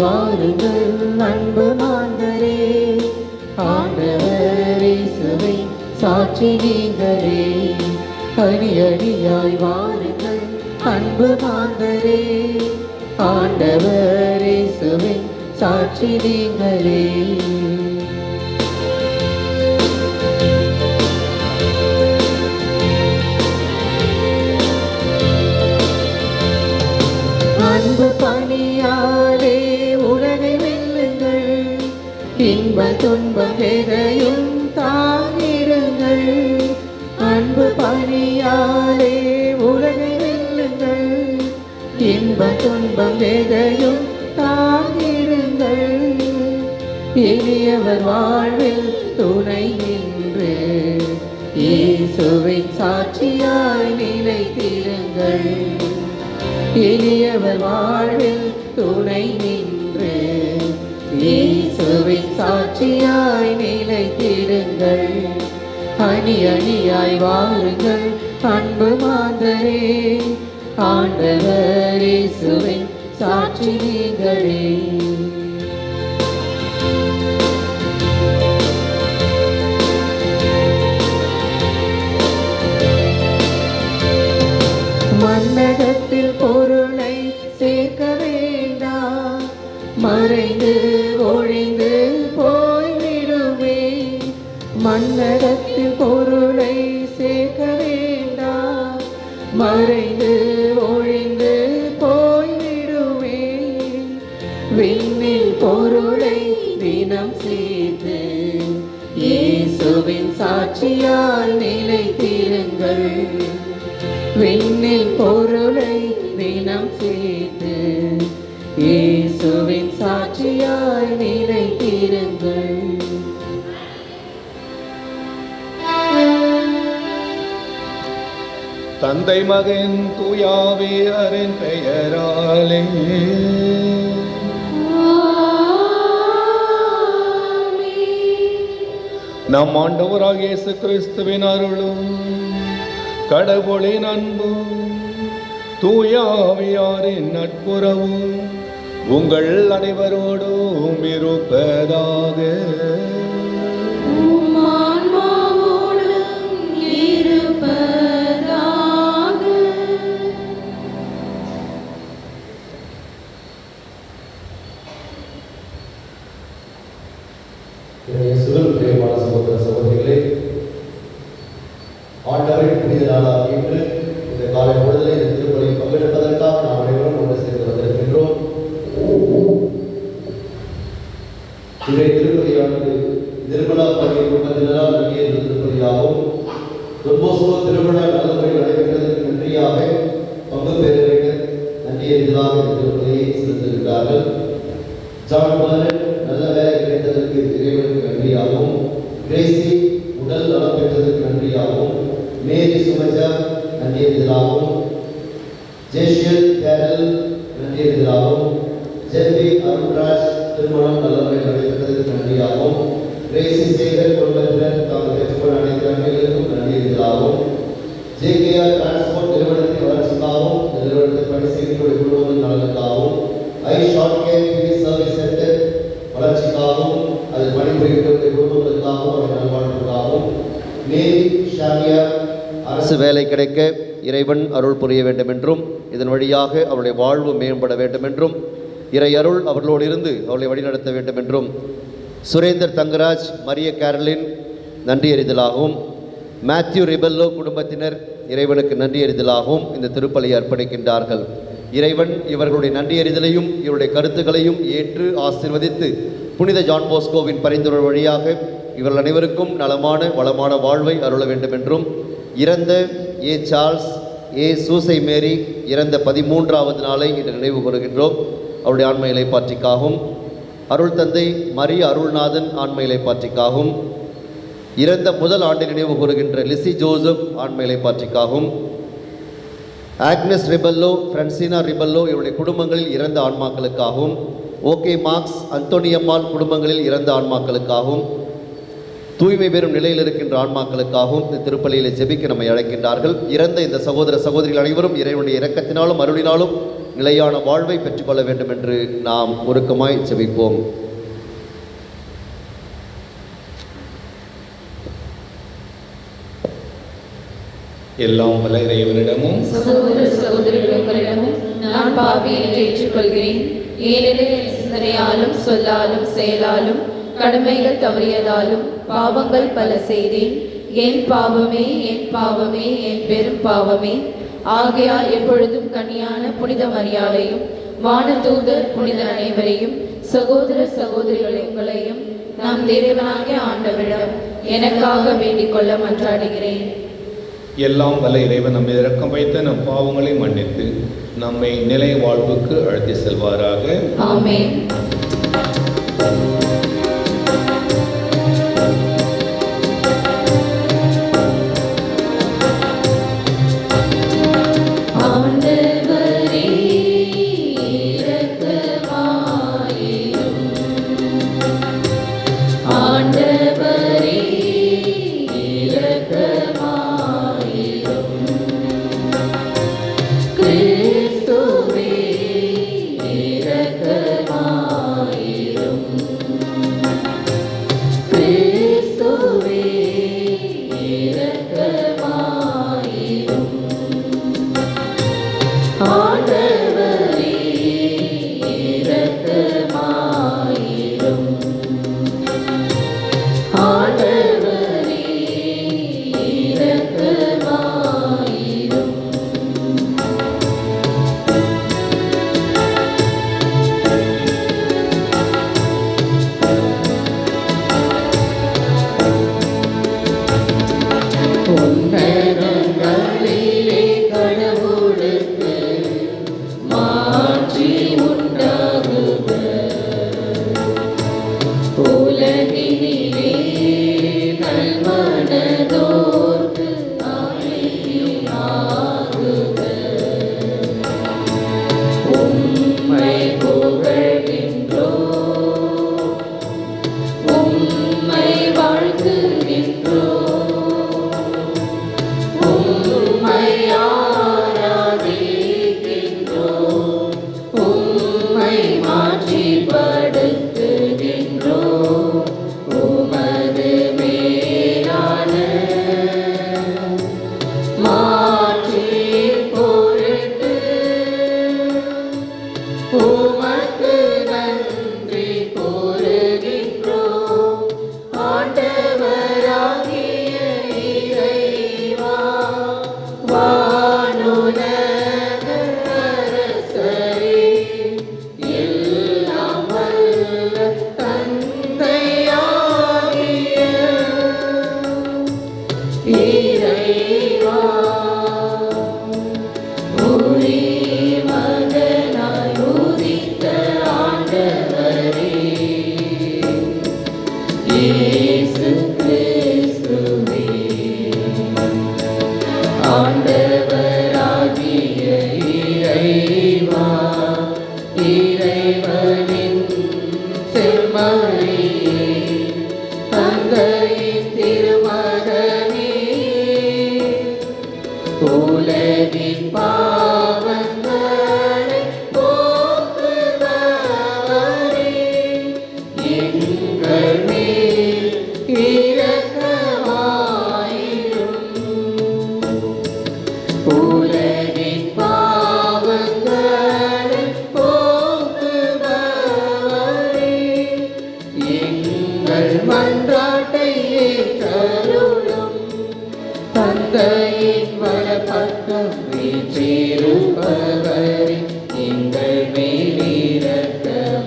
வாருங்கள் அன்பு மாந்தரே, ஆண்டவர் இயேசுவை சாட்சி நீங்களே. அணி அணியாய் வாருங்கள் அன்பு மாந்தரே, ஆண்டவர் இயேசுவை சாட்சி நீங்களே. அன்பு பணியாலே உலகை வெல்லுங்கள், இன்ப துன்பம் எதையும் தாங்கிடுங்கள். அன்பு பணியாலே உலகை வெல்லுங்கள், இன்ப துன்பம் எதையும் தாங்கிடுங்கள். எளியவர் வாழ்வில் துணை நின்று இயேசுவின் சாட்சியாய் நிலைத்திருங்கள். எளியவர் வாழ்வில் துணை நின்று இயேசுவின் சாட்சியாய் நிலைத்திடுங்கள். அணி அணியாய் வாருங்கள் அன்பு மாந்தரே, ஆண்டவர் இயேசுவின் சாட்சி நீங்களே. மன்னகத்தில் பொருளை சேர்க்க வேண்டாம், மறைந்து ஒழிந்து போய்விடுமே. மன்னகத்தில் பொருளை சேர்க்க வேண்டாம், மறைந்து ஒழிந்து போய்விடுமே. விண்ணில் பொருளை தினம் சேர்த்து இயேசுவின் சாட்சியால் நிலைத்திருங்கள். விண்ணில் பொருளை தினம் சேர்த்து இயேசுவின் சாட்சியாய் நிலைத்திருங்கள். தந்தை மகன் தூயாவியரின் பெயராலே நம் ஆண்டவராகிய இயேசு கிறிஸ்துவின் அருளும் கடவுளின் அன்பும் தூயாவியாரின் நட்புறவும் உங்கள் அனைவரோடும் இருப்பதாக. பிரியமான சகோதர சகோதரிகளே, ஆண்டவரின் புனித நாளாக இன்று இந்த காலை பொழுதிலே இந்த திருப்பலியில் பங்கெடுப்பதற்காக நாம் அனைவரும் ஒன்று சேர்ந்து வந்திருக்கின்றோம். இன்றைய திருப்பலியானது நிர்மலா பள்ளி குடும்பத்தினரால் நன்றிய திருப்பலியாகும். தொன்போஸ்கோ திருவிழா நல்ல முறையில் நடைபெற்றதற்கு நன்றியாக பங்கு பெறுவீர்கள் நன்றிய எதிராக இந்த திருப்பலியை செலுத்துகிறார்கள். ஜான் மலரன் நல்ல வேலை கிடைத்ததற்கு இறைவனுக்கு நன்றியாகவும், கிரேசி உடல் நலம் பெற்றதற்கு நன்றியாகவும், மேரி சுமஜா நன்றியதாகவும், ஜேஷியல் கேரல் நன்றியதாகவும், ஜெர்வி அருண்ராஜ் திருமணம் நல்லமுறை நடைபெற்றதற்கு நன்றியாகவும், கிரேசி சேகர் குடும்பத்தினர் தாங்கள் பெற்றுக்கொண்ட அனைத்து நன்மைகளுக்கும் நன்றியதாகவும், ஜேகேஆர் டிரான்ஸ்போர்ட் நிறுவனத்தின் வளர்ச்சிக்காகவும், நிறுவனத்தை பணி செய்யக்கூடிய குடும்பங்கள் நலனுக்காகவும், I short care TV service centre வளர்ச்சிக்காகவும், அது பணிபுரியக்கூடிய குடும்பங்களுக்காகவும், அவர் நல்வாழ்வுக்காகவும், மேரி ஷாமியா அரசு வேலை கிடைக்க இறைவன் அருள் புரிய வேண்டும் என்றும், இதன் வழியாக அவருடைய வாழ்வு மேம்பட வேண்டும் என்றும், இறை அருள் அவர்களோடு இருந்து அவர்களை வழிநடத்த வேண்டும் என்றும், சுரேந்தர் தங்கராஜ் மரிய கேரலின் நன்றி அறிதலாகவும், மேத்யூ ரிபல்லோ குடும்பத்தினர் இறைவனுக்கு நன்றி அறிதலாகவும் இந்த திருப்பலியை அர்ப்பணிக்கின்றார்கள். இறைவன் இவர்களுடைய நன்றியறிதலையும் இவருடைய கருத்துக்களையும் ஏற்று ஆசீர்வதித்து புனித ஜான் போஸ்கோவின் பரிந்துரை வழியாக இவர்கள் அனைவருக்கும் நலமான வளமான வாழ்வை அருள வேண்டும் என்றும், இறந்த ஏ சார்ல்ஸ் ஏ சூசை மேரி இறந்த 13வது நாளை இன்று நினைவு கூறுகின்றோம். அவருடைய ஆன்ம இலைப்பாற்றிக்காகவும், அருள் தந்தை மரிய அருள்நாதன் ஆன்ம இலைப்பாற்றிக்காகவும், இறந்த முதல் ஆண்டு நினைவு கூறுகின்ற லிசி ஜோசப் ஆன்ம இலைப்பாற்றிக்காகவும், ஆக்னஸ் ரிபல்லோ, பிரான்சினா ரிபல்லோ இவருடைய குடும்பங்களில் இறந்த ஆன்மாக்களுக்காகவும், ஓகே மார்க்ஸ் அந்தோனியம்மாள் குடும்பங்களில் இறந்த ஆன்மாக்களுக்காகவும், தூய்மை பெறும் நிலையில் இருக்கின்ற ஆன்மாக்களுக்காகவும் இந்த திருப்பலியில் ஜெபிக்க நம்மை அழைக்கின்றார்கள். இறந்த இந்த சகோதர சகோதரிகள் அனைவரும் இறைவனுடைய இரக்கத்தினாலும் அருளினாலும் நிலையான வாழ்வை பெற்றுக்கொள்ள வேண்டும் என்று நாம் உருக்கமாய் ஜெபிப்போம். எல்லாம் வல்ல இறைவனிடமும் சகோதர சகோதரிகளிடமும் நான் பாவி என்று ஏற்றுக்கொள்கிறேன். ஏனெனில் என் சிந்தனையாலும் சொல்லாலும் செயலாலும் கடமைகள் தவறியதாலும் பாவங்கள் பல செய்தேன். என் பாவமே என் பாவமே என் பெரும் பாவமே. ஆகையால் எப்பொழுதும் கன்னியான புனித மரியாதையும் வானதூதர் புனித அனைவரையும் சகோதர சகோதரிகளையும் நம் தேவனாகிய ஆண்டவரிடம் எனக்காக வேண்டிக் கொள்ள மன்றாடுகிறேன். எல்லாம் வல்ல இறைவன் நம்மை இரக்கம் வைத்து நம் பாவங்களை மன்னித்து நம்மை நிலை வாழ்வுக்கு அழைத்து செல்வாராக. ஆமென். ஆண்டவரே இரக்கமாயிரும். ஆண்டவரே இரக்கமாயிரும். கிறிஸ்துவே இரக்கமாயிரும். கிறிஸ்துவே இரக்கமாயிரும். ஆண்டவரே இரக்கமாயிரும். ஆண்டவரே இரக்கமாயிரும். உன்னதங்களிலே கடவுளுக்கு மாட்சி உண்டாகுக. உலகினிலே நல்மனதோர்க்கு அமைதியாகுக. உம்மை புகழ்கின்றோம், உம்மை வாழ்த்துகின்றோம், உம்மை ஆராதிக்கின்றோம், உம்மை மாட்சிப்படுத்துகின்றோம். உமது மேலான மாட்சியின் பொருட்டு உமக்கு நன்றி கூறுகின்றோம். ஆண்டவராகிய இறைவா, வானுலக அரசரே, எல்லாம் வல்ல தந்தையாகிய இறைவா, ஒரே மகனாய் உதித்த ஆண்டவரே, இயேசு கிறிஸ்துவே, ஆண்டவராகிய இறைவா, இறைவனின் செம்மறியே, தந்தையின் திருமகனே, உலகின் பாவங்களை போக்குபவரே, எங்கள் மேல் இரக்கமாயிரும். உலகின் பாவங்களை போக்குபவரே, எங்கள் மன்றாட்டை ஏற்றருளும். தந்தையின் வலப்பக்கம் வீற்றிருப்பவரே, எங்கள் மேல் இரக்கமாயிரும்.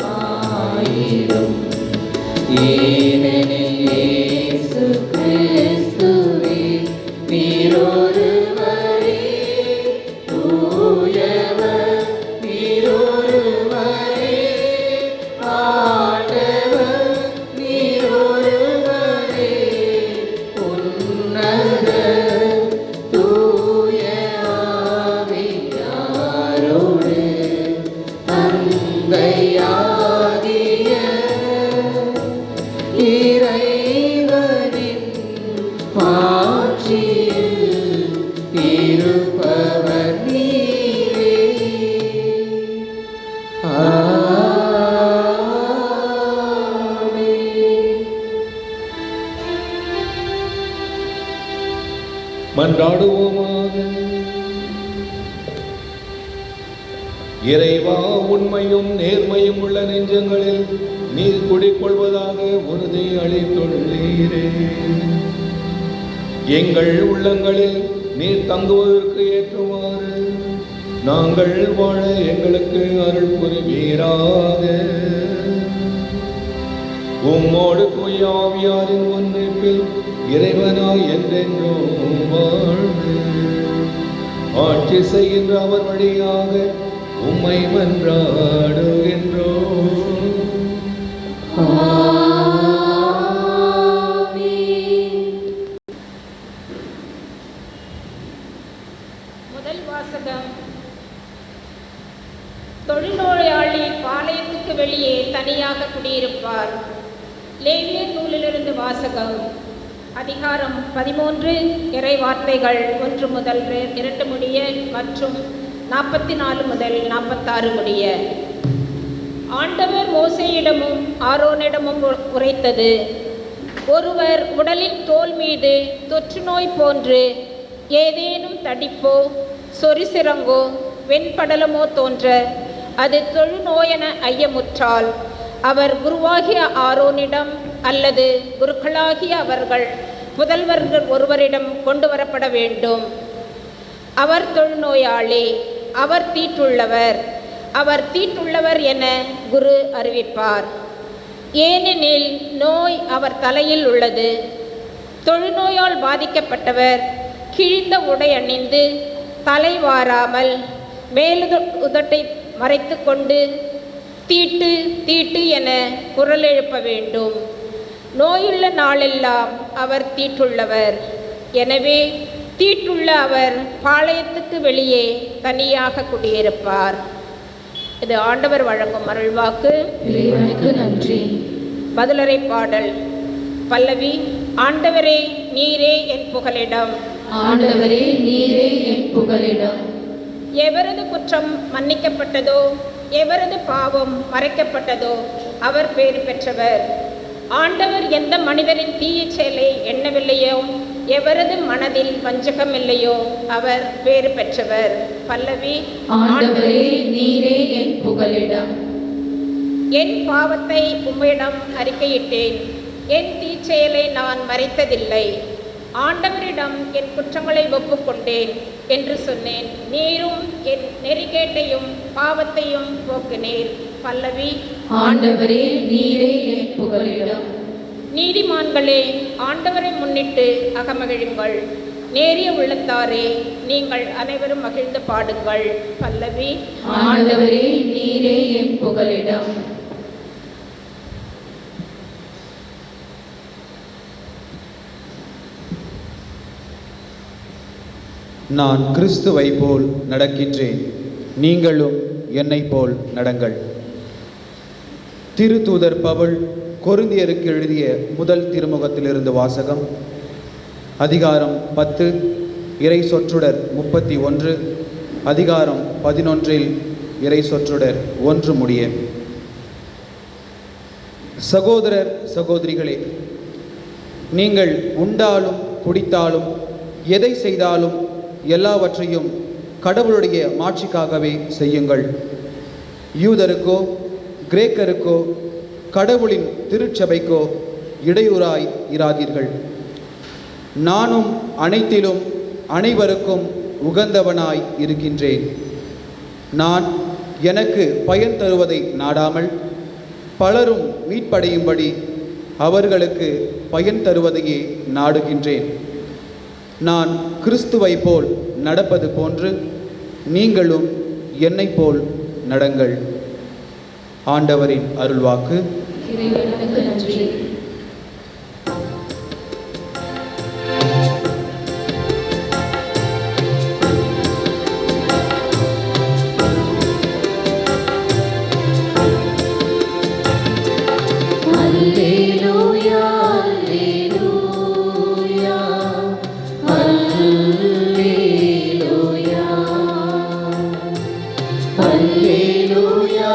ஏனெனில் இயேசு கிறிஸ்துவே நீரொருவரே தூயவர், நீரொருவரே ஆண்டவர், நீரொருவரே உன்னத தூய ஆவியாரோடு தந்தையாகிய இறைவனின் மாட்சியில் இருப்பவர் நீரே. மன்றாடுவோமாக. இறைவா, உண்மையும் நேர்மையும் உள்ள நெஞ்சங்களில் நீர் குடிக்கொள்வதாக உறுதி அளித்துள்ளீரே. எங்கள் உள்ளங்களில் நீர் தங்குவதற்கு ஏற்றுமாறு நாங்கள் வாழ எங்களுக்கு அருள் புரிவீராக. உம்மோடு தூய ஆவியாரின் ஒன்றிப்பில் இறைவனாய் என்றென்றும் வாழ்ந்து ஆட்சி செய்கின்ற அவர் வழியாக உம்மை மன்றாடுகின்றோம். முதல் வாசகம். தொழுநோயாளி பாளையத்துக்கு வெளியே தனியாக குடியிருப்பார். லேவியர் நூலிலிருந்து வாசகம். அதிகாரம் 13, இறை வார்த்தைகள் 1 முதல் 2 முடிய மற்றும் 44 முதல் 46 முடிய. ஆண்டவர் மோசேயிடமும் ஆரோனிடமும் உரைத்தது: ஒருவர் உடலின் தோல் மீது தொற்று நோய் போன்று ஏதேனும் தடிப்போ சொரிசிறங்கோ வெண்படலமோ தோன்ற அது தொழுநோயென ஐயமுற்றால் அவர் குருவாகிய ஆரோனிடம் அல்லது குருக்களாகிய அவர்கள் புதல்வர்கள் ஒருவரிடம் கொண்டு வரப்பட வேண்டும். அவர் தொழுநோயாளி, அவர் தீட்டுள்ளவர் என குரு அறிவிப்பார். ஏனெனில் நோய் அவர் தலையில் உள்ளது. தொழுநோயால் பாதிக்கப்பட்டவர் கிழிந்த உடை அணிந்து தலை வாராமல் மேலுதட்டை மறைத்து கொண்டு தீட்டு தீட்டு என குரல் எழுப்ப வேண்டும். நோயுள்ள நாளெல்லாம் அவர் தீட்டுள்ளவர். எனவே தீட்டுள்ள அவர் பாளையத்துக்கு வெளியே தனியாக குடியிருப்பார். இது ஆண்டவர் வழங்கும் அருள்வாக்கு. இறைவனுக்கு நன்றி. பதிலுரை பாடல். பல்லவி. ஆண்டவரே நீரே என் புகலிடம். ஆண்டவரே நீரே என் புகலிடம். எவரது குற்றம் மன்னிக்கப்பட்டதோ எவரது பாவம் மறைக்கப்பட்டதோ அவர் பேறு பெற்றவர். ஆண்டவர் எந்த மனிதரின் தீய செயலை எண்ணவில்லையோ எவரது மனதில் வஞ்சகம் இல்லையோ அவர் பேறு பெற்றவர். பல்லவி. ஆண்டவரே நீரே என் புகலிடம். என் பாவத்தை உம்மிடம் அறிக்கையிட்டேன், என் தீச்செயலை நான் மறைத்ததில்லை. ஆண்டவரிடம் என் குற்றங்களை ஒப்புக்கொண்டேன் என்று சொன்னேன். நீரும் என் நெறிகேட்டையும் பாவத்தையும் போக்கினீர். பல்லவி. ஆண்டவரே நீரே என் புகலிடம். நீதிமான்களே, ஆண்டவரை முன்னிட்டு அகமகிழுங்கள். நேரிய உள்ளத்தாரே, நீங்கள் அனைவரும் மகிழ்ந்து பாடுங்கள். பல்லவி. ஆண்டவரே நீரே என் புகலிடம். நான் கிறிஸ்துவை போல் நடக்கின்றேன், நீங்களும் என்னை போல் நடங்கள். திருத்தூதர் பவுல் கொரிந்தியருக்கு எழுதிய முதல் திருமுகத்திலிருந்து வாசகம். அதிகாரம் 10, இறை சொற்றொடர் 31, அதிகாரம் 11 இறை சொற்றொடர் 1 முடிய. சகோதரர் சகோதரிகளே, நீங்கள் உண்டாலும் குடித்தாலும் எதை செய்தாலும் எல்லாவற்றையும் கடவுளுடைய மாட்சிக்காகவே செய்யுங்கள். யூதருக்கோ கிரேக்கருக்கோ கடவுளின் திருச்சபைக்கோ இடையூறாய் இராதீர்கள். நானும் அனைத்திலும் அனைவருக்கும் உகந்தவனாய் இருக்கின்றேன். நான் எனக்கு பயன் தருவதை நாடாமல் பலரும் மீட்படையும்படி அவர்களுக்கு பயன் தருவதையே நாடுகின்றேன். நான் கிறிஸ்துவை போல் நடப்பது போன்று நீங்களும் என்னை போல் நடங்கள். ஆண்டவரின் அருள்வாக்கு. இறைவனுக்கு நன்றி. அல்லேலூயா அல்லேலூயா அல்லேலூயா அல்லேலூயா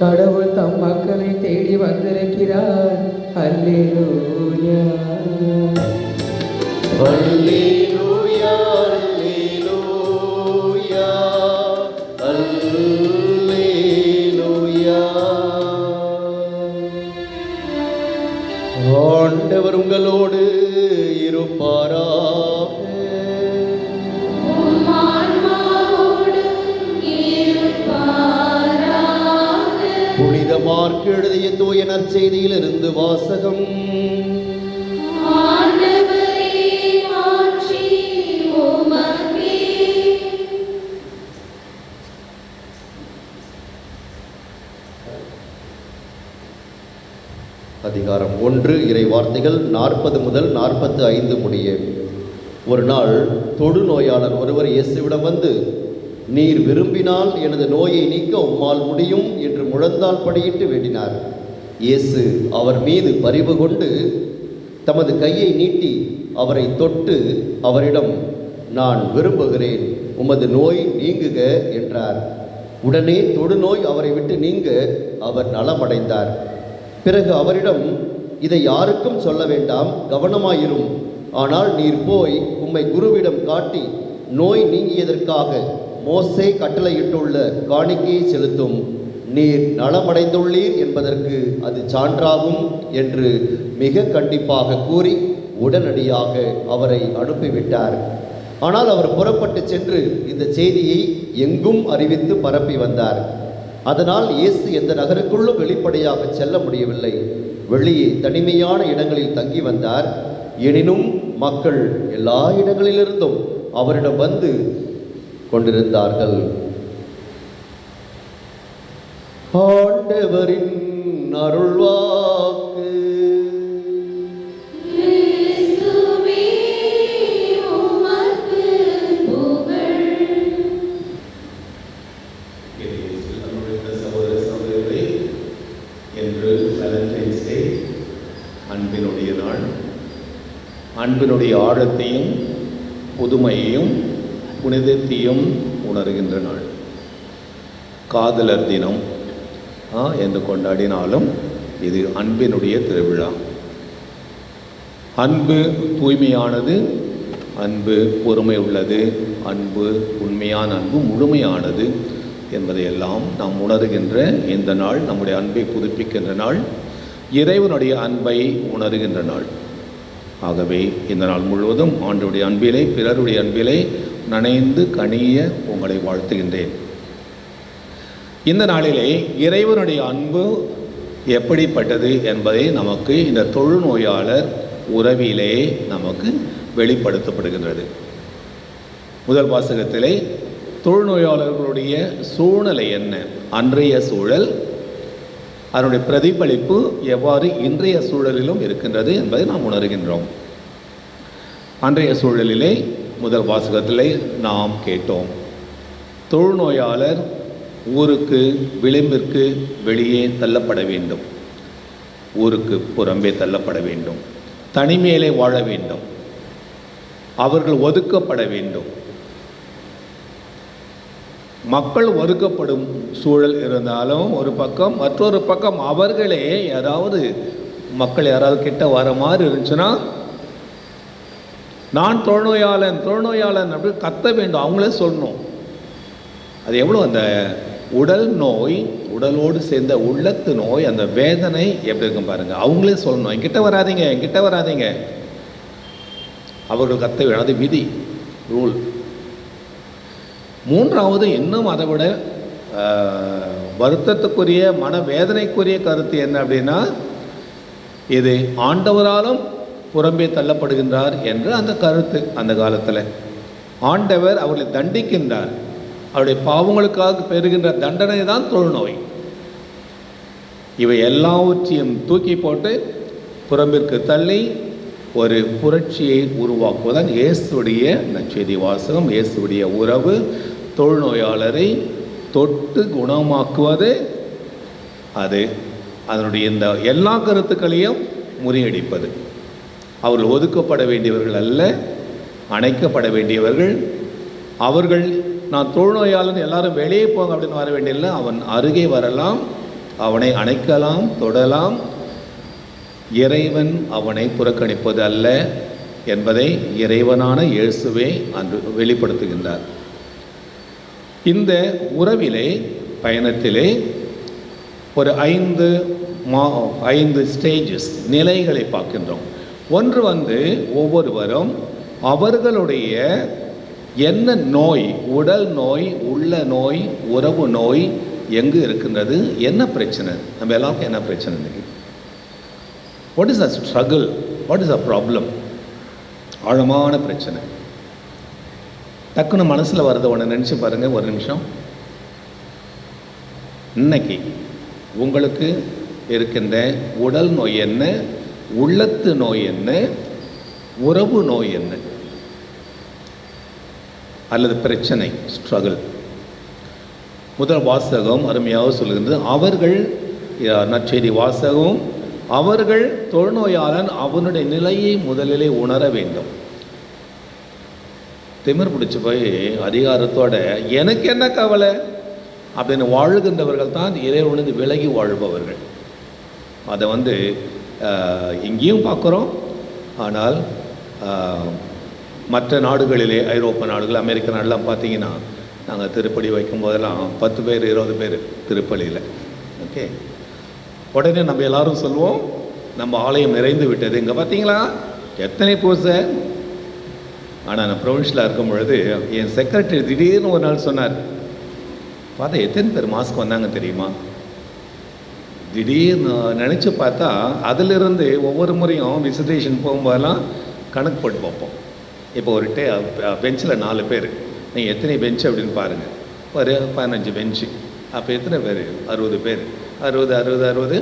கடவுள் தம் மக்களை தேடி வந்திருக்கிறார். அல்லேலூயா. அல்லேலூயா, அல்லேலூயா, அல்லேலூயா. ஆண்டவர் உங்களோடு இருப்பாராக. புனித மார்க்கு எழுதிய தூய நற்செய்தியிலிருந்து வாசகம். அதிகாரம் 1, இறை வார்த்தைகள் 40 முதல் 45 முடிய. ஒரு நாள் தொழுநோயாளர் ஒருவர் இயேசுவிடம் வந்து, நீர் விரும்பினால் எனது நோயை நீக்க உம்மால் முடியும் என்று முழந்தாள் படியிட்டு வேண்டினார். இயேசு அவர் மீது பரிவு கொண்டு தமது கையை நீட்டி அவரை தொட்டு அவரிடம், நான் விரும்புகிறேன், உமது நோய் நீங்குக என்றார். உடனே தொழுநோய் அவரை விட்டு நீங்க அவர் நலமடைந்தார். பிறகு அவரிடம், இதை யாருக்கும் சொல்ல வேண்டாம், கவனமாயிரும். ஆனால் நீர் போய் உம்மை குருவிடம் காட்டி நோய் நீங்கியதற்காக மோசே கட்டளையிட்டுள்ள காணிக்கையை செலுத்தும். நீர் நலமடைந்துள்ளீர் என்பதற்கு அது சான்றாகும் என்று மிக கண்டிப்பாக கூறி உடனடியாக அவரை அனுப்பிவிட்டார். ஆனால் அவர் புறப்பட்டு சென்று இந்த செய்தியை எங்கும் அறிவித்து பரப்பி வந்தார். அதனால் இயேசு எந்த நகருக்குள்ளும் வெளிப்படையாக செல்ல முடியவில்லை. வெளியே தனிமையான இடங்களில் தங்கி வந்தார். எனினும் மக்கள் எல்லா இடங்களிலிருந்தும் அவரிடம் வந்து கொண்டிருந்தார்கள். ஆண்டவரின் அருள்வாக்கு. என்று வேலண்டைன்ஸ் டே, அன்பினுடைய நாள். அன்பினுடைய ஆழத்தையும் புதுமையையும் புனிதத்தையும் உணர்கின்ற நாள். காதலர் தினம் என்று கொண்டாடினாலும் இது அன்பினுடைய திருவிழா. அன்பு தூய்மையானது, அன்பு பொறுமை உள்ளது, அன்பு உண்மையான அன்பு முழுமையானது என்பதையெல்லாம் நாம் உணர்கின்ற இந்த நாள், நம்முடைய அன்பை புதுப்பிக்கின்ற நாள், இறைவனுடைய அன்பை உணர்கின்ற நாள். ஆகவே இந்த நாள் முழுவதும் ஆண்டவருடைய அன்பிலே, பிறருடைய அன்பிலே நனைந்து கனிய உங்களை வாழ்த்துகின்றேன். இந்த நாளிலே இறைவனுடைய அன்பு எப்படிப்பட்டது என்பதை நமக்கு இந்த தொழுநோயாளர் உறவிலே நமக்கு வெளிப்படுத்தப்படுகின்றது. முதல் வாசகத்திலே தொழுநோயாளர்களுடைய சூழ்நிலை என்ன, அன்றைய சூழல், அதனுடைய பிரதிபலிப்பு எவ்வாறு இன்றைய சூழலிலும் இருக்கின்றது என்பதை நாம் உணர்கின்றோம். அன்றைய சூழலிலே முதல் வாசகத்திலே நாம் கேட்டோம், தொழுநோயாளர் ஊருக்கு விளிம்பிற்கு வெளியே தள்ளப்பட வேண்டும், ஊருக்கு புறம்பே தள்ளப்பட வேண்டும், தனிமையிலே வாழ வேண்டும், அவர்கள் ஒதுக்கப்பட வேண்டும். மக்கள் ஒதுக்கப்படும் சூழல் இருந்தாலும் ஒரு பக்கம், மற்றொரு பக்கம் அவர்களே யாராவது மக்கள் யாராவது கிட்ட வர மாதிரி இருந்துச்சுன்னா நான் தொழுநோயாளன் தொழுநோயாளன் அப்படி கத்த வேண்டும், அவங்களே சொல்லணும். அது எவ்வளோ அந்த உடல் நோய், உடலோடு சேர்ந்த உள்ளத்து நோய், அந்த வேதனை எப்படி இருக்கும் பாருங்கள். அவங்களே சொல்லணும், என்கிட்ட வராதிங்க, என்கிட்ட வராதிங்க. அவர்கள் கத்த வேணும், அது விதி, ரூல். மூன்றாவது, இன்னும் அதை விட வருத்தத்துக்குரிய மனவேதனைக்குரிய கருத்து என்ன அப்படின்னா, இது ஆண்டவராலும் புறம்பே தள்ளப்படுகின்றார் என்று அந்த கருத்து. அந்த காலத்தில் ஆண்டவர் அவர்களை தண்டிக்கின்றார், அவருடைய பாவங்களுக்காக பெறுகின்ற தண்டனை தான் தொழுநோய். இவை எல்லாவற்றையும் தூக்கி போட்டு புறம்பிற்கு தள்ளி ஒரு புரட்சியை உருவாக்குவதுதான் இயேசுடைய நற்செய்தி வாசகம். இயேசுடைய உறவு தொழுநோயாளரை தொட்டு குணமாக்குவது, அது அதனுடைய இந்த எல்லா கருத்துக்களையும் முறியடிப்பது. அவர்கள் ஒதுக்கப்பட வேண்டியவர்கள் அல்ல, அணைக்கப்பட வேண்டியவர்கள். அவர்கள் நான் தொழுநோயாளன் எல்லாரும் வெளியே போங்க அப்படின்னு வர வேண்டியதில்லை, அவன் அருகே வரலாம், அவனை அணைக்கலாம், தொடலாம். இறைவன் அவனை புறக்கணிப்பது அல்ல என்பதை இறைவனான இயேசுவே அன்று வெளிப்படுத்துகின்றார். இந்த உறவிலே, பயணத்திலே ஒரு 5 ஸ்டேஜஸ், நிலைகளை பார்க்கின்றோம். ஒன்று ஒவ்வொருவரும் அவர்களுடைய என்ன நோய், உடல் நோய், உள்ள நோய், உறவு நோய் எங்கு இருக்கின்றது, என்ன பிரச்சனை, நம்ம எல்லாருக்கும் என்ன பிரச்சனை இன்னைக்கு, what is a struggle, what is a problem, ஆழமான பிரச்சனை. டக்குன்னு மனசில் வரதை ஒன்று நினச்சி பாருங்கள் ஒரு நிமிஷம். இன்னைக்கு உங்களுக்கு இருக்கின்ற உடல் நோய் என்ன, உள்ளத்து நோய் என்ன, உறவு நோய் என்ன, அல்லது பிரச்சனை, ஸ்ட்ரகிள். முதல் வாசகம் அருமையாக சொல்கின்றது, அவர்கள், நற்செய்தி வாசகம், அவர்கள் தொழுநோயாளன் அவனுடைய நிலையை முதலிலே உணர வேண்டும். திமிர் பிடிச்சி போய் அதிகாரத்தோட எனக்கு என்ன கவலை அப்படின்னு வாழுகின்றவர்கள் தான் இறைவனது விலகி வாழ்பவர்கள். அதை இங்கேயும் பார்க்குறோம். ஆனால் மற்ற நாடுகளிலே, ஐரோப்பா நாடுகள், அமெரிக்க நாடுலாம் பார்த்தீங்கன்னா, நாங்கள் திருப்பலி வைக்கும் போதெல்லாம் 10 பேர் 20 பேர் திருப்பலியில். ஓகே, உடனே நம்ம எல்லாரும் சொல்லுவோம், நம்ம ஆலயம் நிறைந்து விட்டது. இங்கே பார்த்தீங்களா எத்தனை பூசை. ஆனால் நான் ப்ரொவின்ஷியலாக இருக்கும் பொழுது என் செக்ரட்டரி திடீர்னு ஒரு நாள் சொன்னார், பார்த்தா எத்தனை பேர் மாஸ்க் வந்தாங்க தெரியுமா. திடீர்னு நினச்சி பார்த்தா அதிலிருந்து ஒவ்வொரு முறையும் விசிட்டேஷன் போகும்போதெல்லாம் கணக்கு போட்டு பார்ப்போம். இப்போ ஒரு பெஞ்சில் 4 பேர், நீங்கள் எத்தனை பெஞ்சு அப்படின்னு பாருங்கள். ஒரு 15 பெஞ்சு, அப்போ எத்தனை பேர், 60 பேர், 60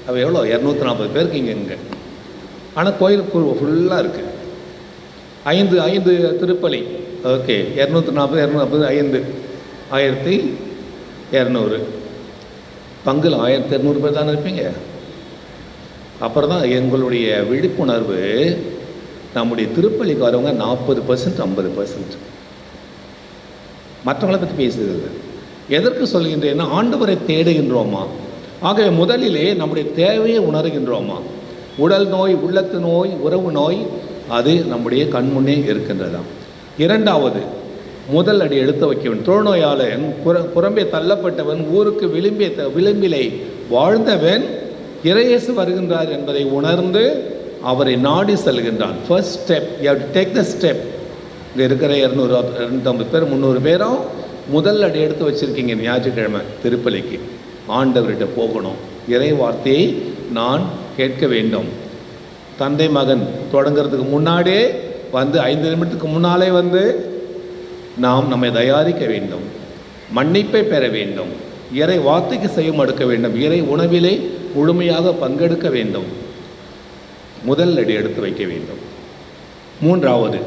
அப்போ எவ்வளோ, 240 பேருக்கு இங்கே. ஆனால் கோயில் ஃபுல்லாக இருக்குது. 5 திருப்பலி. ஓகே, 240 5 1200 பங்கில் 1200 பேர் தானே இருப்பீங்க. அப்புறம் தான் எங்களுடைய விழிப்புணர்வு, நம்முடைய திருப்பலிக்கு வரவங்க 40% 50%. மற்றவங்களை பற்றி பேசுகிறது. எதற்கு சொல்கின்றேன்னா, ஆண்டவரை தேடுகின்றோமா? ஆகவே முதலிலே நம்முடைய தேவையை உணர்கின்றோமா? உடல் நோய், உள்ளத்து நோய், உறவு நோய், அது நம்முடைய கண்முன்னே இருக்கின்றதாம். இரண்டாவது, முதல் அடி எடுத்து வைக்க வேண்டும். தொழுநோயாளன், புறம்பே தள்ளப்பட்டவன், ஊருக்கு விளிம்பிலே வாழ்ந்தவன் இறையேசு வருகின்றார் என்பதை உணர்ந்து அவரை நாடி செல்கின்றான். First step, you have to take the step. இங்கே இருக்கிற 250 பேர் 300 பேரும் முதல் அடி எடுத்து வச்சுருக்கீங்க. ஞாயிற்றுக்கிழமை திருப்பலிக்கு ஆண்டவர்கிட்ட போகணும். இறை வார்த்தையை நான் கேட்க வேண்டும். தந்தை மகன் தொடங்கிறதுக்கு முன்னாடியே 5 நிமிடத்துக்கு முன்னாலே நாம் நம்மை தயாரிக்க வேண்டும். மன்னிப்பை பெற வேண்டும். இறை வார்த்தைக்கு செய்யும் அடுக்க வேண்டும். இறை உணவிலே முழுமையாக பங்கெடுக்க வேண்டும். முதல் அடி எடுத்து வைக்க வேண்டும். மூன்றாவது,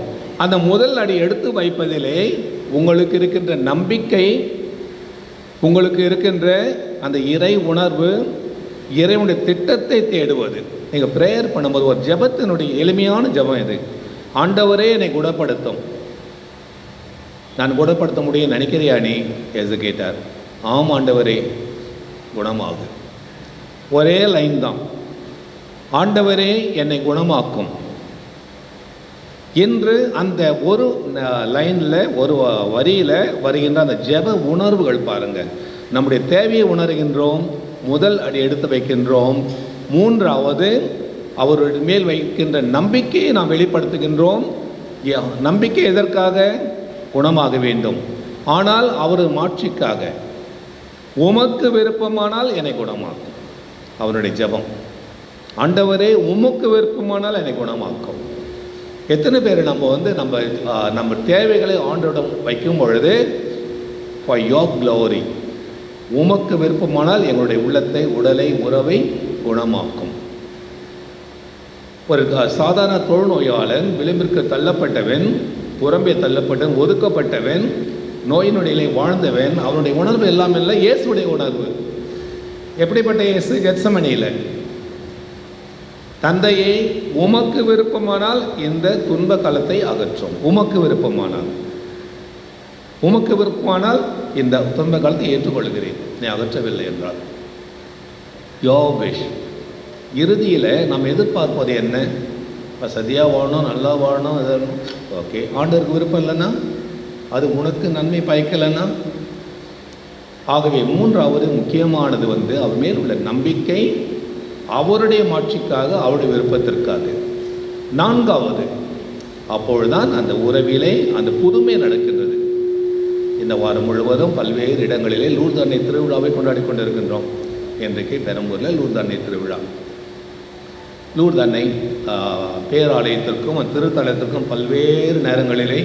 அந்த முதல் அடி எடுத்து வைப்பதிலே உங்களுக்கு இருக்கின்ற நம்பிக்கை, உங்களுக்கு இருக்கின்ற அந்த இறை உணர்வு, இறைவனுடைய திட்டத்தை தேடுவது. நீங்கள் ப்ரேயர் பண்ணும்போது ஒரு ஜெபத்தினுடைய எளிமையான ஜெபம் இது. ஆண்டவரே என்னை குணப்படுத்தும். நான் குணப்படுத்த முடியும் நினைக்கிறியா நீ என்று கேட்டார். ஆம் ஆண்டவரே, குணமாகு. ஒரே லைன் தான், ஆண்டவரே என்னை குணமாக்கும். இன்று அந்த ஒரு லைனில், ஒரு வரியில் வருகின்ற அந்த ஜெப உணர்வுகள் பாருங்கள். நம்முடைய தேவையை உணர்கின்றோம், முதல் அடி எடுத்து வைக்கின்றோம். மூன்றாவது, அவருடைய மேல் வைக்கின்ற நம்பிக்கையை நாம் வெளிப்படுத்துகின்றோம். நம்பிக்கை எதற்காக? குணமாக வேண்டும். ஆனால் அவர் மாட்சிக்காக. உமக்கு விருப்பமானால் என்னை குணமாக்கும். அவருடைய ஜெபம், ஆண்டவரே உமக்கு விருப்பமானால் என்னை குணமாக்கும். எத்தனை பேர் நம்ம தேவைகளை ஆண்டவரிடம் வைக்கும் பொழுது, ஃபார் யோர் க்ளோரி, உமக்கு விருப்பமானால் எங்களுடைய உள்ளத்தை, உடலை, உறவை குணமாக்கும். ஒரு சாதாரண தொழுநோயாளன், விளிம்பிற்கு தள்ளப்பட்டவன், புறம்பே தள்ளப்பட்டவன், ஒதுக்கப்பட்டவன், நோயினுடைய வாழ்ந்தவன், அவனுடைய உணர்வு எல்லாம் இல்லை, இயேசுடைய உணர்வு. எப்படிப்பட்ட இயேசு? கெத்சமனியில், தந்தையே உமக்கு விருப்பமானால் இந்த துன்ப காலத்தை அகற்றும். உமக்கு விருப்பமானால், உமக்கு விருப்பமானால் இந்த துன்ப காலத்தை ஏற்றுக்கொள்கிறேன், நீ அகற்றவில்லை என்றால். Your wish. இறுதியில் நம்ம எதிர்பார்ப்பது என்ன? வசதியாக வாழணும், நல்லா வாழணும், இதெல்லாம் ஓகே. ஆண்டவருக்கு விருப்பம் இல்லைன்னா, அது உனக்கு நன்மை பயக்கலைன்னா. ஆகவே மூன்றாவது முக்கியமானது அவர் மேல் உள்ள நம்பிக்கை, அவருடைய மாட்சிக்காக, அவருடைய விருப்பத்திற்காக. நான்காவது, அப்பொழுதுதான் அந்த உறவிலே அந்த புதுமை நடக்கின்றது. இந்த வாரம் முழுவதும் பல்வேறு இடங்களிலே லூர்து அன்னை திருவிழாவை கொண்டாடி கொண்டிருக்கின்றோம். இன்றைக்கு பெரம்பூரில் லூர்து அன்னை திருவிழா. லூர்து அன்னை பேராலயத்திற்கும் திருத்தலத்திற்கும் பல்வேறு நேரங்களிலே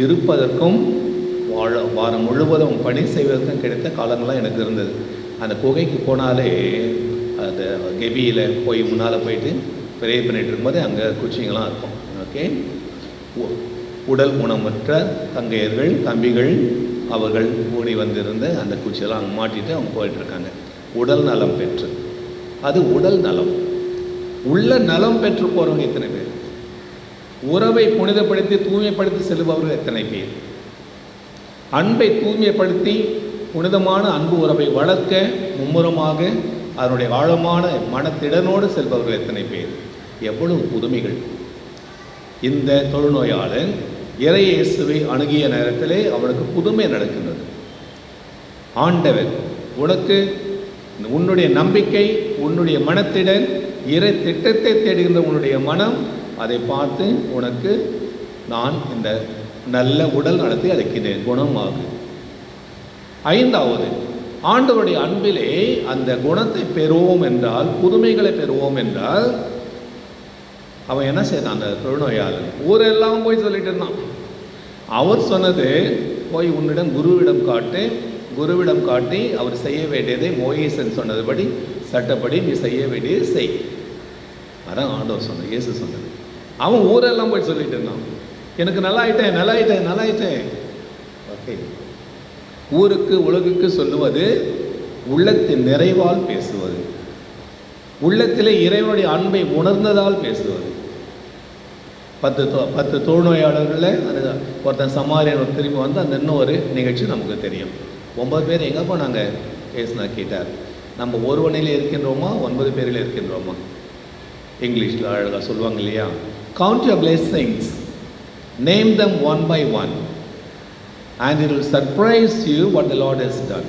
இருப்பதற்கும் வாரம் முழுவதும் பணி செய்வதற்கும் கிடைத்த காலங்கள்லாம் எனக்கு இருந்தது. அந்த குகைக்கு போனாலே அது கெபியில் போய் முன்னால் போயிட்டு ப்ரே பண்ணிகிட்டு இருக்கும்போது அங்கே குச்சிங்கெல்லாம் இருக்கும். ஓகே. உடல் ஊனமற்ற தங்கையர்கள் தம்பிகள் அவர்கள் கூடி வந்திருந்து அந்த குச்சியெல்லாம் அங்கே மாட்டிட்டு அவங்க போயிட்டுருக்காங்க. உடல் நலம் பெற்று, அது உடல் நலம். உள்ள நலம் பெற்று போகிறவங்க எத்தனை பேர்? உறவை புனிதப்படுத்தி தூய்மைப்படுத்தி செல்பவர்கள் எத்தனை பேர்? அன்பை தூய்மைப்படுத்தி புனிதமான அன்பு உறவை வளர்க்க மும்முரமாக அதனுடைய ஆழமான மனத்திடனோடு செல்பவர்கள் எத்தனை பேர்? எவ்வளவு புதுமைகள்! இந்த தொழுநோயாளன் இறை இயேசுவை அணுகிய நேரத்திலே அவனுக்கு புதுமை நடக்கின்றது. ஆண்டவர் உனக்கு உன்னுடைய நம்பிக்கை, உன்னுடைய மனத்திடன் இறை திட்டத்தை தேடுகின்ற உன்னுடைய மனம், அதை பார்த்து உனக்கு நான் இந்த நல்ல உடல் நலத்தை அளிக்கிறேன், குணமாகும். ஐந்தாவது, ஆண்டவருடைய அன்பிலே அந்த குணத்தை பெறுவோம் என்றால், புதுமைகளை பெறுவோம் என்றால், அவன் என்ன செய்தான்? அந்த தொழுநோயாளன் ஊரெல்லாம் போய் சொல்லிட்டு இருந்தான். அவர் சொன்னது, போய் உன்னிடம் குருவிடம் காட்டு, குருவிடம் காட்டி அவர் செய்ய வேண்டியதை மோயிசன் சொன்னதுபடி சட்டப்படி நீ செய்ய வேண்டியது செய். அதான் ஆண்டவர் சொன்னது, இயேசு சொன்னது. அவன் ஊரெல்லாம் போய் சொல்லிட்டு இருந்தான், எனக்கு நல்லாயிட்டேன் நல்லாயிட்டேன் நல்லாயிட்டேன். ஓகே. ஊருக்கு உலகுக்கு சொல்லுவது உள்ளத்தின் நிறைவால் பேசுவது, உள்ளத்திலே இறைவனுடைய அன்பை உணர்ந்ததால் பேசுவது. 10 தொழுநோயாளர்களில் ஒருத்தன் சமாரியன் திரும்பி வந்து அந்த இன்னொரு நிகழ்ச்சி நமக்கு தெரியும். 9 பேர் எங்கே போனாங்க? பேசினா கேட்டார். நம்ம ஒருவனையில் இருக்கின்றோமா 9 பேரில் இருக்கின்றோமா? இங்கிலீஷில் அழகாக சொல்லுவாங்க இல்லையா, count your blessings, name them one by one and it will surprise you what the Lord has done.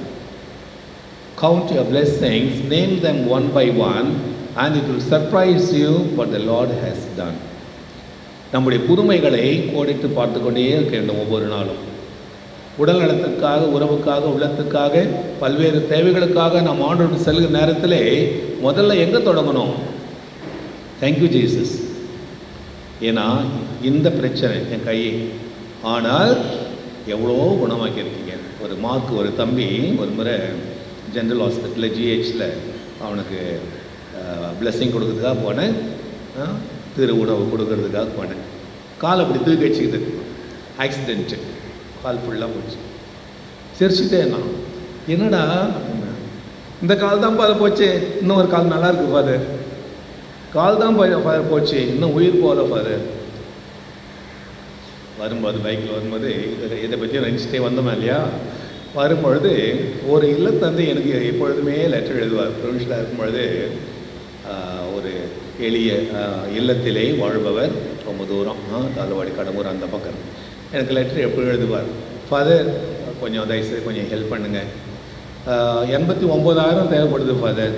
Count your blessings, name them one by one and it will surprise you what the Lord has done. நம்முடைய புதுமைகளை கோடிட்டு பார்த்து கொண்டே இருக்க வேண்டும் ஒவ்வொரு நாளும். உடல் நலத்திற்காக, உறவுக்காக, உள்ளத்துக்காக, பல்வேறு தேவைகளுக்காக நாம் ஆண்டவருக்கு செல்கிற நேரத்திலே முதல்ல எங்கே தொடங்கணும்? தேங்க்யூ ஜீசஸ், ஏன்னா இந்த பிரச்சனை என் கையை, ஆனால் எவ்வளோ குணமாக்கியிருக்கீங்க. ஒரு தம்பி ஒரு முறை ஜென்ரல் ஹாஸ்பிட்டலில் ஜிஹெச்சில் அவனுக்கு பிளெஸ்ஸிங் கொடுக்கறதுக்காக போனேன், திரு உணவு கொடுக்கறதுக்காக போனேன். கால் அப்படி தூக்கி வச்சுக்கிட்டு ஆக்சிடென்ட்டு, கால் ஃபுல்லாக போச்சு. சிரிச்சுட்டே நான், என்னடா இந்த கால் தான் ஃபாதர் போச்சு, இன்னும் ஒரு கால் நல்லா இருக்கு ஃபாதர், கால் தான் ஃபாதர் போச்சு, இன்னும் உயிர் போகல ஃபாதர். வரும்போது பைக்கில் வரும்போது இதை பற்றி நினச்சிட்டே வந்தோமா இல்லையா, வரும்பொழுது ஒரு இல்லத்தந்தை எனக்கு எப்பொழுதுமே லெட்டர் எழுதுவார். ப்ரொவின்ஷியலாக இருக்கும்பொழுது ஒரு எளிய இல்லத்திலே வாழ்பவர், ரொம்ப தூரம் தாழ்வாடி கடம்பூர் அந்த பக்கம், எனக்கு லெட்டர் எப்படி எழுதுவார், ஃபாதர் கொஞ்சம் தயவுசெய்து கொஞ்சம் ஹெல்ப் பண்ணுங்கள், 89,000 தேவைப்படுது ஃபாதர்,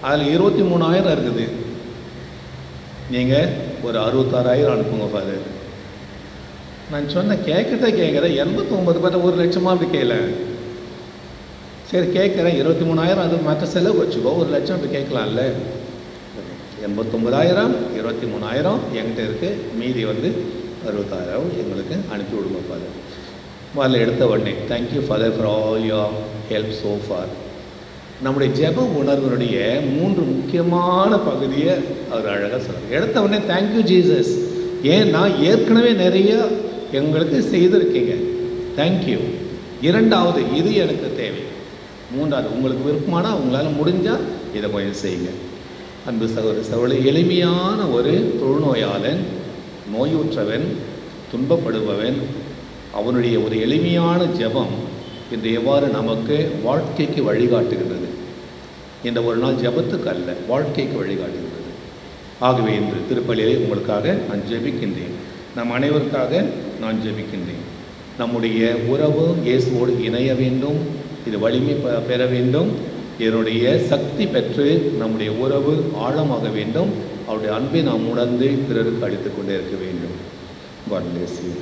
அதில் 23,000 இருக்குது, நீங்கள் ஒரு 66,000 அனுப்புங்க ஃபாதர். நான் சொன்னேன், கேட்குறேன் 89 பேர் 1 லட்சமாக அப்படி கேட்கல, சரி கேட்குறேன் 23,000 அது மற்ற செலவு வச்சுக்கோ, 1 லட்சம் அப்படி கேட்கலாம்ல. 89,000 23,000 என்கிட்ட இருக்குது, மீதி 66,000 எங்களுக்கு அனுப்பி விடுங்க ஃபாதர். முதல்ல எடுத்த உடனே thank you father for all your help so for. நம்முடைய ஜெப உணர்வினுடைய 3 முக்கியமான பகுதியை அவர் அழகாக சொல்கிறார். எடுத்த உடனே தேங்க்யூ ஜீசஸ், ஏன்னா ஏற்கனவே நிறைய எங்களுக்கு செய்திருக்கீங்க, தேங்க்யூ. 2வது, இது எனக்கு தேவை. 3வது, உங்களுக்கு விருப்பமானால் உங்களால் முடிஞ்சால் இதை கொஞ்சம் செய்யுங்க. அன்பு சகோதர சகோதரி, எளிமையான ஒரு தொழுநோயாளன், நோயுற்றவன், துன்பப்படுபவன், அவனுடைய ஒரு எளிமையான ஜெபம் இன்று எவ்வாறு நமக்கு வாழ்க்கைக்கு வழிகாட்டுகிறது. இந்த ஒரு நாள் ஜெபத்துக்கு அல்ல, வாழ்க்கைக்கு வழிகாட்டுகிறது. ஆகவே இன்று திருப்பலியை உங்களுக்காக நான் ஜெபிக்கின்றேன். நம் அனைவருக்காக நான் ஜெபிக்கின்றேன். நம்முடைய உறவு இயேசுவோடு இணைய வேண்டும், இது வலிமை பெற வேண்டும், இதனுடைய சக்தி பெற்று நம்முடைய உறவு ஆழமாக வேண்டும், அவருடைய அன்பை நாம் உணர்ந்து பிறருக்கு அளித்துக் கொண்டே இருக்க வேண்டும். God bless you.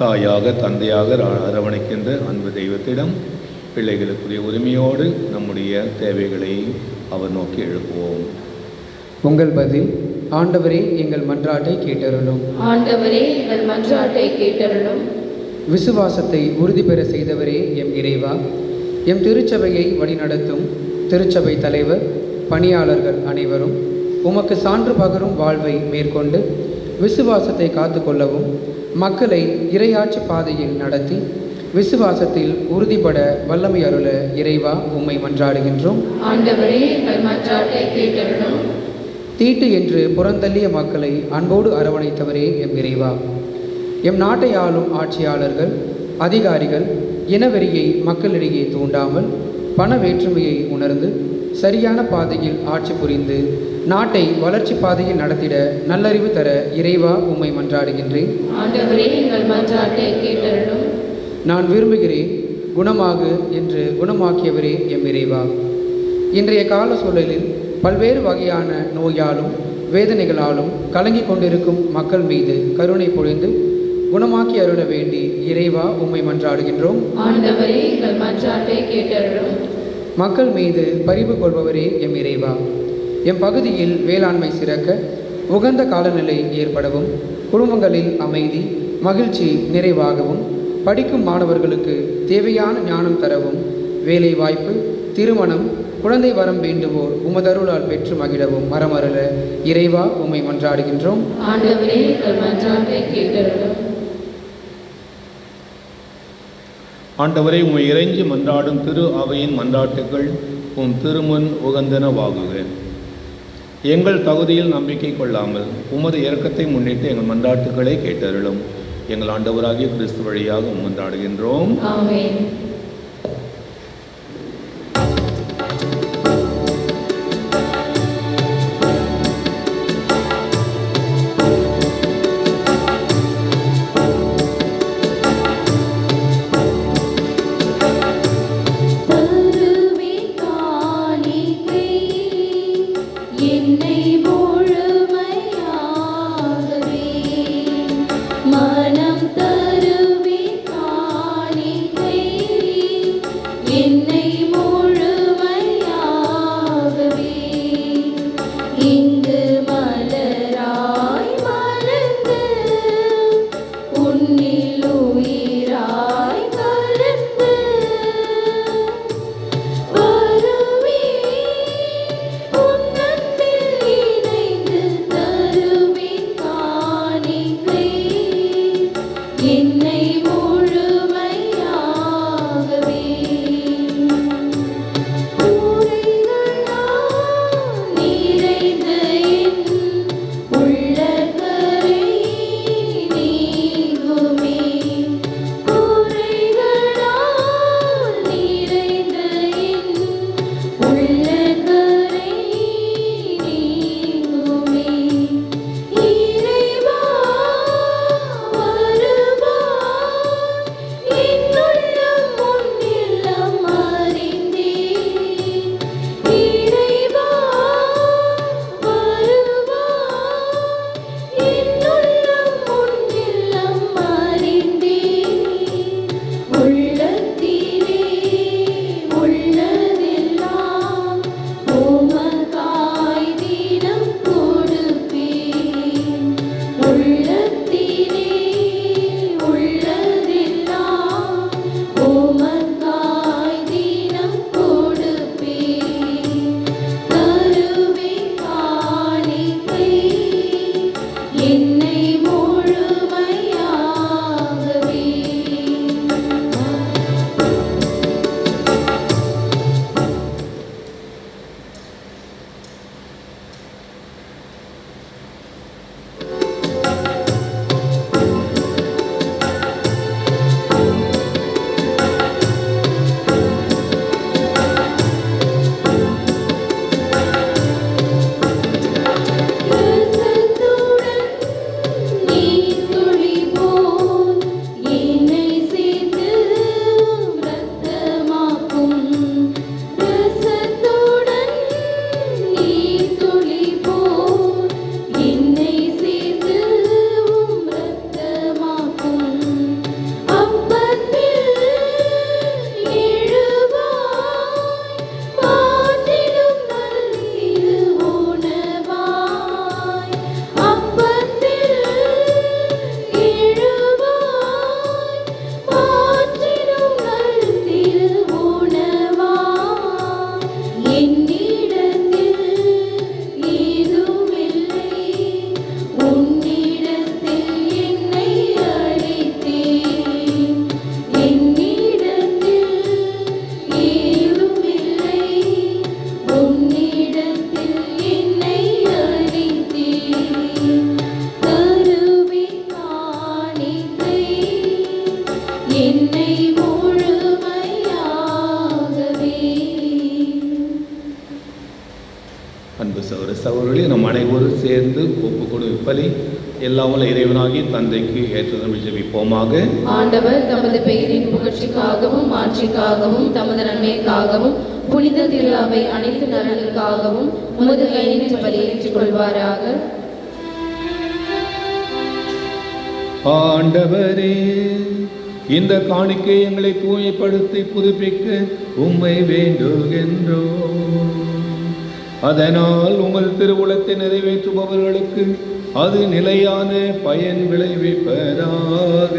தாயாக தந்தையாக அரவணைக்கின்ற அன்பு தெய்வத்திடம் பிள்ளைகளுக்குரிய உரிமையோடு நம்முடைய தேவைகளை அவர் நோக்கி எழுப்புவோம். உங்கள் பதில்: ஆண்டவரே எங்கள் மன்றாட்டை கேட்டருளும். ஆண்டவரே எங்கள் மன்றாட்டை கேட்டருளும். விசுவாசத்தை உறுதி பெற செய்தவரே எம் இறைவா, எம் திருச்சபையை வழிநடத்தும் திருச்சபை தலைவர், பணியாளர்கள் அனைவரும் உமக்கு சான்று பகரும் வாழ்வை மேற்கொண்டு விசுவாசத்தை காத்து கொள்ளவும், மக்களை இறையாட்சி பாதையில் நடத்தி விசுவாசத்தில் உறுதிப்பட வல்லமை அருள இறைவா உம்மை மன்றாடுகின்றோம். ஆண்டவரே எங்கள் மன்றாட்டை கேட்டருளும். தீட்டு என்று புறந்தள்ளிய மக்களை அன்போடு அரவணைத்தவரே எம் இறைவா, எம் நாட்டை ஆளும் ஆட்சியாளர்கள், அதிகாரிகள் இனவெறியை மக்களிடையே தூண்டாமல் பண வேற்றுமையை உணர்ந்து சரியான பாதையில் ஆட்சி புரிந்து நாட்டை வளர்ச்சி பாதையில் நடத்திட நல்லறிவு தர இறைவா உம்மை மன்றாடுகின்றேன். ஆண்டவரே எங்கள் மன்றாட்டை கேட்டருளும். நான் விரும்புகிறேன், குணமாகு என்று குணமாக்கியவரே எம் இறைவா. இன்றைய கால சூழலில் பல்வேறு வகையான நோயாலும் வேதனைகளாலும் கலங்கி கொண்டிருக்கும் மக்கள் மீது கருணை பொழிந்து குணமாக்கி அருள வேண்டி இறைவா உம்மை மன்றாடுகின்றோம். ஆண்டவரே எங்கள் மன்றாட்டை கேட்டருளும். மக்கள் மீது பரிவு கொள்பவரே எம் இறைவா, எம் பகுதியில் வேளாண்மை சிறக்க உகந்த காலநிலை ஏற்படவும், குடும்பங்களில் அமைதி மகிழ்ச்சி நிறைவாகவும், படிக்கும் மாணவர்களுக்கு தேவையான ஞானம் தரவும், வேலை வாய்ப்பு, திருமணம், குழந்தை வரம் வேண்டுவோர் உமதருளால் பெற்று மகிழவும் மரமருள இறைவா உம்மை மன்றாடுகின்றோம். ஆண்டவரே எங்கள் மன்றாட்டை கேட்டருளும். ஆண்டவரை உம்மை இறைஞ்சி மன்றாடும் திரு அவையின் மன்றாட்டுகள் உம் திருமுன் உகந்தனவாகுக. எங்கள் தகுதியில் நம்பிக்கை கொள்ளாமல் உமது இரக்கத்தை முன்னிட்டு எங்கள் மன்றாட்டுகளை கேட்டருளும். எங்கள் ஆண்டவராகிய கிறிஸ்து வழியாக மன்றாடுகின்றோம். ஆமென். சகோதர சகோதரர்களே, நம் அனைவரும் சேர்ந்து ஒப்பு கொடுப்பலி எல்லாம் வல்ல இறைவனாகி தந்தைக்கு ஏற்றதை ஜெபிப்போமாக. ஆண்டவர் தமது பெயரின் புகழ்ச்சிக்காகவும் மாட்சிக்காகவும் தமது நன்மைக்காகவும் புனித திரு அவை அனைத்து நலனுக்காகவும் உமது கையினின்று பலியேற்றுக் கொள்வாராக. ஆண்டவரே, இந்த காணிக்கை எங்களை தூய்மைப்படுத்தி புதுப்பிக்க உம்மை வேண்டுகின்றோம். அதனால் உமது திருவுளத்தை நிறைவேற்றுபவர்களுக்கு அது நிலையான பயன் விளைவிப்பதாக.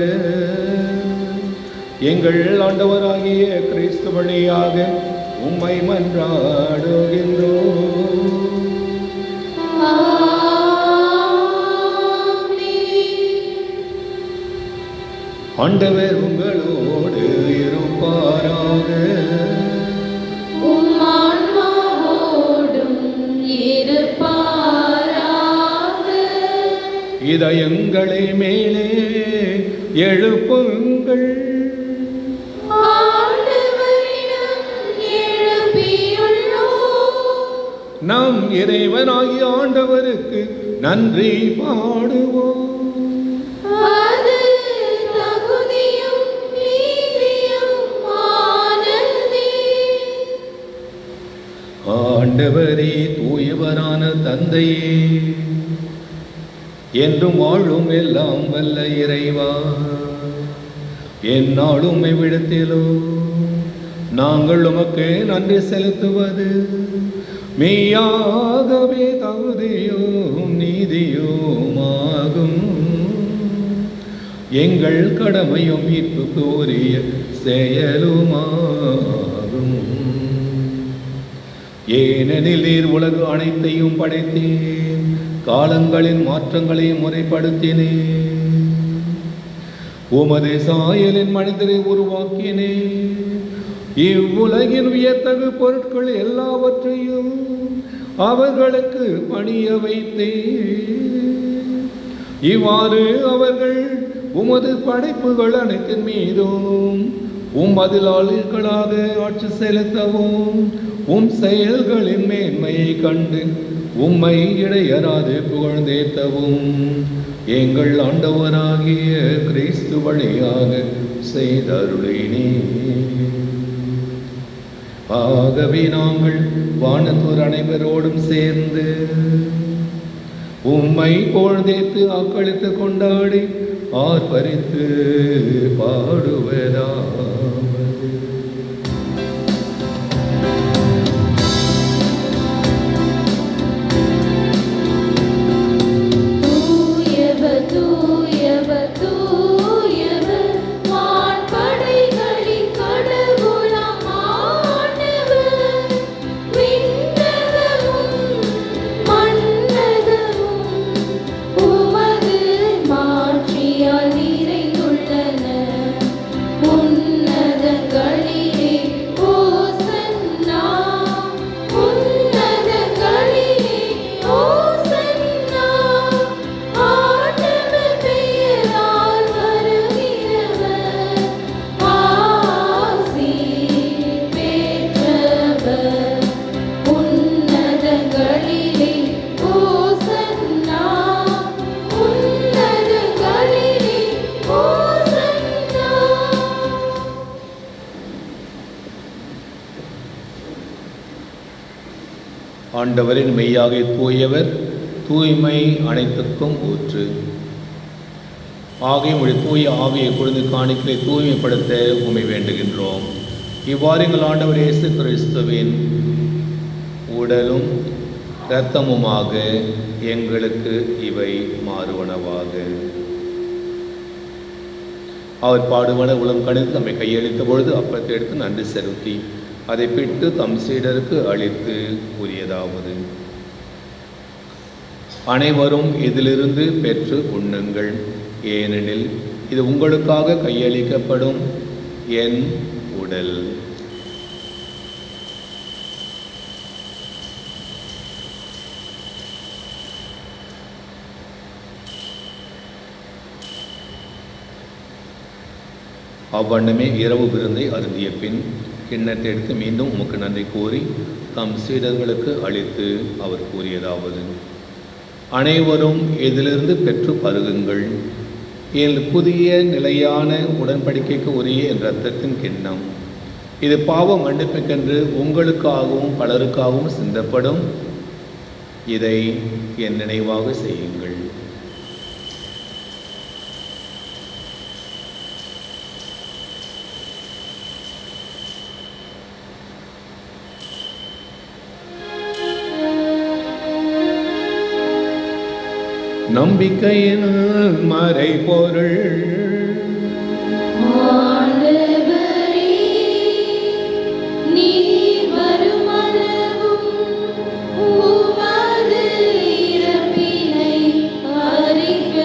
எங்கள் ஆண்டவராகிய கிறிஸ்து வழியாக உம்மை மன்றாடுகின்றோம். ஆண்டவர் உங்களோடு இருப்பாராக. இதயங்களை மேலே எழுப்புங்கள். நம் இறைவனாகிய ஆண்டவருக்கு நன்றி பாடுவோம். ஆண்டவரே, தூயவரான தந்தையே, என்றும் வாழும் எல்லாம் வல்ல இறைவா, எந்நாளும் விடத்திலோ நாங்கள் உமக்கு நன்றி செலுத்துவது மெய்யாகவே தகுதியும் நீதியுமாகும். எங்கள் கடமையும் மீட்பு கோரிய செயலுமாகும். ஏனெனில் நீர் உலகு அனைத்தையும் படைத்தேன், காலங்களின் மாற்றங்களை முறைப்படுத்தினேன். உமது சாயலின் மனிதரை உருவாக்கினேன். இவ்வுலகின் வியத்தகு பொருட்கள் எல்லாவற்றையும் அவர்களுக்கு பணிய வைத்தேன். இவ்வாறு அவர்கள் உமது படைப்புகள் அனைத்தின் மீதும் பதிலாளர்களாக ஆட்சி செலுத்தவும் உம் செயல்களின் மேன்மையை கண்டு உம்மை இடையறாது புகழ்ந்தேத்தவும் எங்கள் ஆண்டவராகிய கிறிஸ்து வழியாக செய்தருளினே. ஆகவே நாங்கள் வானத்தோர் அனைவரோடும் சேர்ந்து உம்மை புகழ்ந்தேத்து ஆக்களித்து கொண்டாடி ஆர்ப்பரித்து பாடுவதாவது. ஆண்டவரின் மெய்யாக தூயவர், தூய்மை அனைத்துக்கும் ஊற்று. ஆகிய உடைய தூய ஆவியை கொழுந்து காணிக்கை தூய்மைப்படுத்த உம்மை வேண்டுகின்றோம். இவ்வாறு எங்கள் ஆண்டவர் இயேசு கிறிஸ்துவின் உடலும் இரத்தமுமாக எங்களுக்கு இவை மாறுவனவாக. அவர் பாடுவன உளம் கணித்து நம்மை கையளித்த பொழுது அப்பத்தை எடுத்து நன்றி செலுத்தி அதை பிட்டு தம் சீடருக்கு அளித்து கூறியதாவது: அனைவரும் இதிலிருந்து பெற்று உண்ணுங்கள், ஏனெனில் இது உங்களுக்காக கையளிக்கப்படும் என் உடல். அவ்வண்ணமே இரவு விருந்தை அருந்திய பின் கிண்ணத்தை எடுத்து மீண்டும் உமக்கு நன்றி கூறி தம் சீடர்களுக்கு அளித்து அவர் கூறியதாவது: அனைவரும் இதிலிருந்து பெற்று பருகுங்கள். என் புதிய நிலையான உடன்படிக்கைக்கு உரிய என் இரத்தத்தின் கிண்ணம். இது பாவ மன்னிப்புக்கென்று உங்களுக்காகவும் பலருக்காகவும் சிந்தப்படும். இதை என் நினைவாக செய்யுங்கள். நம்பிக்கையின் மறைபொருள். ஆண்டவரே, நீர் வருமளவும் உமது இறப்பினை அறிக்கையிடுகின்றோம்.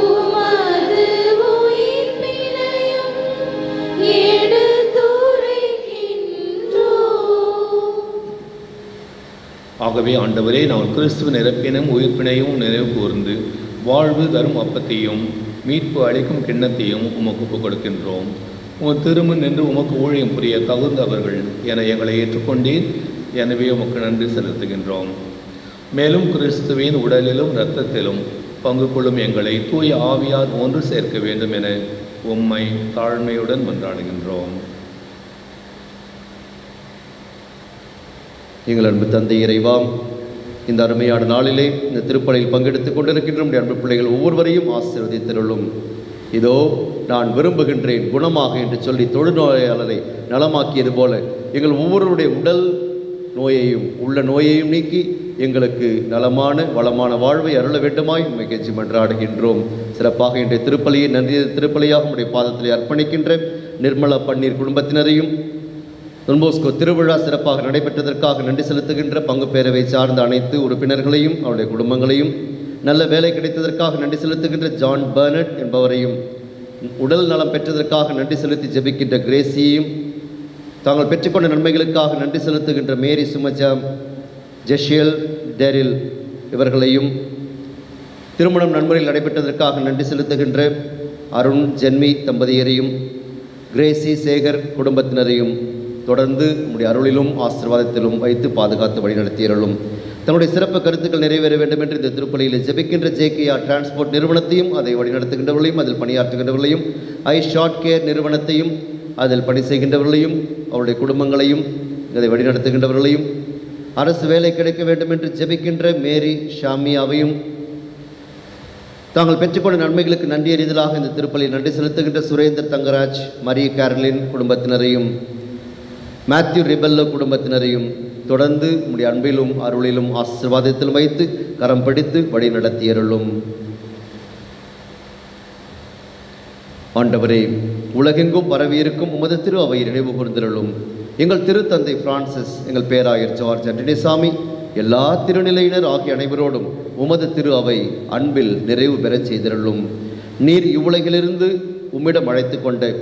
உமது உயிர்ப்பினையும் எடுத்துரைக்கின்றோம். ஆகவே ஆண்டவரே, நான் கிறிஸ்துவின் இறப்பினையும் உயிர்ப்பினையும் நினைவு கூர்ந்து வாழ்வு தரும் அப்பத்தையும் மீட்பு அளிக்கும் கிண்ணத்தையும் உமக்கு ஒப்புக் கொடுக்கின்றோம். உமது திருமுன் நின்று உமக்கு ஊழியம் புரிய தகுந்தவர்கள் என எங்களை ஏற்றுக்கொண்டீர். எனவே உமக்கு நன்றி செலுத்துகின்றோம். மேலும் கிறிஸ்துவின் உடலிலும் இரத்தத்திலும் பங்கு கொள்ளும் எங்களை தூய ஆவியார் ஒன்று சேர்க்க வேண்டும் என உம்மை தாழ்மையுடன் மன்றாடுகின்றோம். எங்கள் அன்பு தந்தை இறைவா, இந்த அருமையான நாளிலே இந்த திருப்பலியில் பங்கெடுத்துக் கொண்டிருக்கின்ற நம்முடைய அன்பு பிள்ளைகள் ஒவ்வொருவரையும் ஆசீர்வதித்தருளும். இதோ நான் விரும்புகின்றேன் குணமாக என்று சொல்லி தொழுநோயாளரை நலமாக்கியது போல எங்கள் ஒவ்வொருவருடைய உடல் நோயையும் உள்ள நோயையும் நீக்கி எங்களுக்கு நலமான வளமான வாழ்வை அருள வேண்டுமாய் உம்மை கெஞ்சி மன்றாடுகின்றோம். சிறப்பாக இன்றைய திருப்பலியை நன்றி திருப்பலியாக உம்முடைய பாதத்திலே அர்ப்பணிக்கின்ற நிர்மலா பன்னீர் குடும்பத்தினரையும், தொன்போஸ்கோ திருவிழா சிறப்பாக நடைபெற்றதற்காக நன்றி செலுத்துகின்ற பங்கு பேரவை சார்ந்த அனைத்து உறுப்பினர்களையும் அவருடைய குடும்பங்களையும், நல்ல வேலை கிடைத்ததற்காக நன்றி செலுத்துகின்ற ஜான் பர்னட் என்பவரையும், உடல் நலம் பெற்றதற்காக நன்றி செலுத்தி ஜெபிக்கின்ற கிரேசியையும், தாங்கள் பெற்றுக்கொண்ட நன்மைகளுக்காக நன்றி செலுத்துகின்ற மேரி சுமஜாம், ஜெஷியல் டெரில் இவர்களையும், திருமணம் நன்முறையில் நடைபெற்றதற்காக நன்றி செலுத்துகின்ற அருண் ஜென்மி தம்பதியரையும், கிரேசி சேகர் குடும்பத்தினரையும் தொடர்ந்து உம்முடைய அருளிலும் ஆசீர்வாதத்திலும் வைத்து பாதுகாத்து வழிநடத்தியருளும். தன்னுடைய சிறப்பு கருத்துக்கள் நிறைவேற வேண்டும் என்று இந்த திருப்பலியில் ஜெபிக்கின்ற ஜேகேஆர் டிரான்ஸ்போர்ட் நிறுவனத்தையும், அதை வழிநடத்துகின்றவர்களையும், அதில் பணியாற்றுகின்றவர்களையும், ஐ ஷார்ட் கேர் நிறுவனத்தையும், அதில் பணி செய்கின்றவர்களையும், அவருடைய குடும்பங்களையும், அதை வழிநடத்துகின்றவர்களையும், அரசு வேலை கிடைக்க வேண்டும் என்று ஜெபிக்கின்ற மேரி ஷாமியாவையும், தாங்கள் பெற்றுக்கொண்ட நன்மைகளுக்கு நன்றி அறிதலாக இந்த திருப்பலியில் நன்றி செலுத்துகின்ற சுரேந்தர் தங்கராஜ், மரிய கேரலின் குடும்பத்தினரையும், மேத்யூ ரிபெல்லோ குடும்பத்தினரையும் தொடர்ந்து உம்முடைய அன்பிலும் அருளிலும் ஆசீர்வாதத்திலும் வைத்து கரம் பிடித்து வழி நடத்தியருளும். ஆண்டவரே, உலகெங்கும் பரவியிருக்கும் உமது திரு அவையை நினைவு கூர்ந்திருளும். எங்கள் திருத்தந்தை பிரான்சிஸ், எங்கள் பேராயர் ஜார்ஜ் அண்டனிசாமி, எல்லா திருநிலையினர் ஆகிய அனைவரோடும் உமது திரு அவை அன்பில் நிறைவு பெறச் செய்திருளும். நீர் இவ்வுலகிலிருந்து உம்மிடம் அழைத்து கொண்ட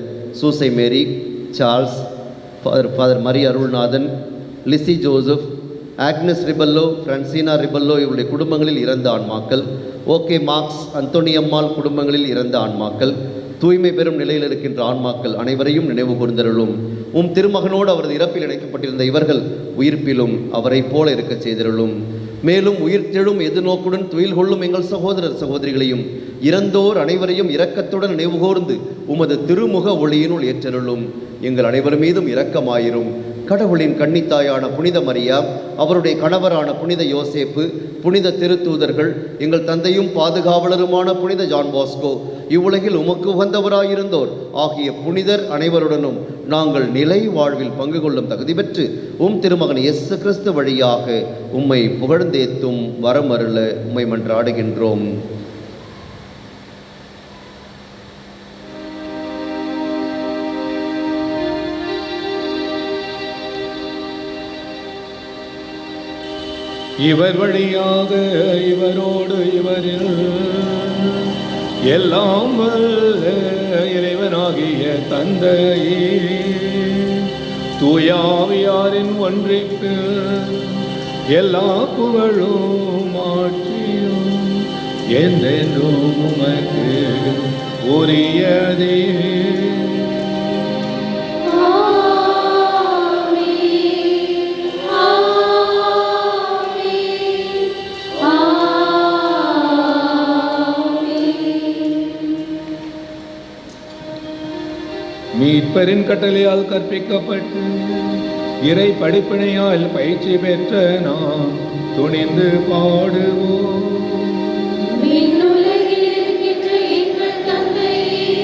சூசை மேரி, சார்ல்ஸ், ஃபாதர் மரி Arulnathan, Lissy Joseph, Agnes ரிபல்லோ, Francina ரிபல்லோ இவருடைய குடும்பங்களில் இறந்த ஆன்மாக்கள், ஓகே மார்க்ஸ், அந்தோனியம்மாள் குடும்பங்களில் இறந்த ஆன்மாக்கள், தூய்மை பெறும் நிலையில் இருக்கின்ற ஆன்மாக்கள் அனைவரையும் நினைவு கூர்ந்திருளும். உம் திருமகனோடு அவரது இறப்பில் இணைக்கப்பட்டிருந்த இவர்கள் உயிர்ப்பிலும் அவரைப் போல இருக்க செய்திருளும். மேலும் உயிர்த்தெழும் எதிர்நோக்குடன் துயில் கொள்ளும் எங்கள் சகோதரர் சகோதரிகளையும் இறந்தோர் அனைவரையும் இரக்கத்துடன் நினைவுகூர்ந்து உமது திருமுக ஒளியினுள் ஏற்றருளும். எங்கள் அனைவர் மீதும் இரக்கமாயிரும். கடவுளின் கன்னித்தாயான புனித மரியா, அவருடைய கணவரான புனித யோசேப்பு, புனித திருத்தூதர்கள், எங்கள் தந்தையும் பாதுகாவலருமான புனித ஜான் பாஸ்கோ, இவ்வுலகில் உமக்கு உகந்தவராயிருந்தோர் ஆகிய புனிதர் அனைவருடனும் நாங்கள் நிலை வாழ்வில் பங்கு கொள்ளும் தகுதி பெற்று உம் திருமகன் இயேசு கிறிஸ்து வழியாக உம்மை புகழ்ந்தேத்தும் வரமருள உம்மை மன்றாடுகின்றோம். இவர் வழியாக இவரோடு இவரில் எல்லாம் வல்ல இறைவனாகிய தந்தையே, தூயாவியாரின் ஒன்றிற்கு எல்லா புகழும் ஆட்சியும் என்றென்றும் உமக்கு உரியதே. மீட்பரின் கட்டளையால் கற்பிக்கப்பட்டு இறை படிப்பினையால் பயிற்சி பெற்ற நாம் துணிந்து பாடுவோம். விண்ணுலகில் இருக்கின்ற எங்கள் தந்தையே,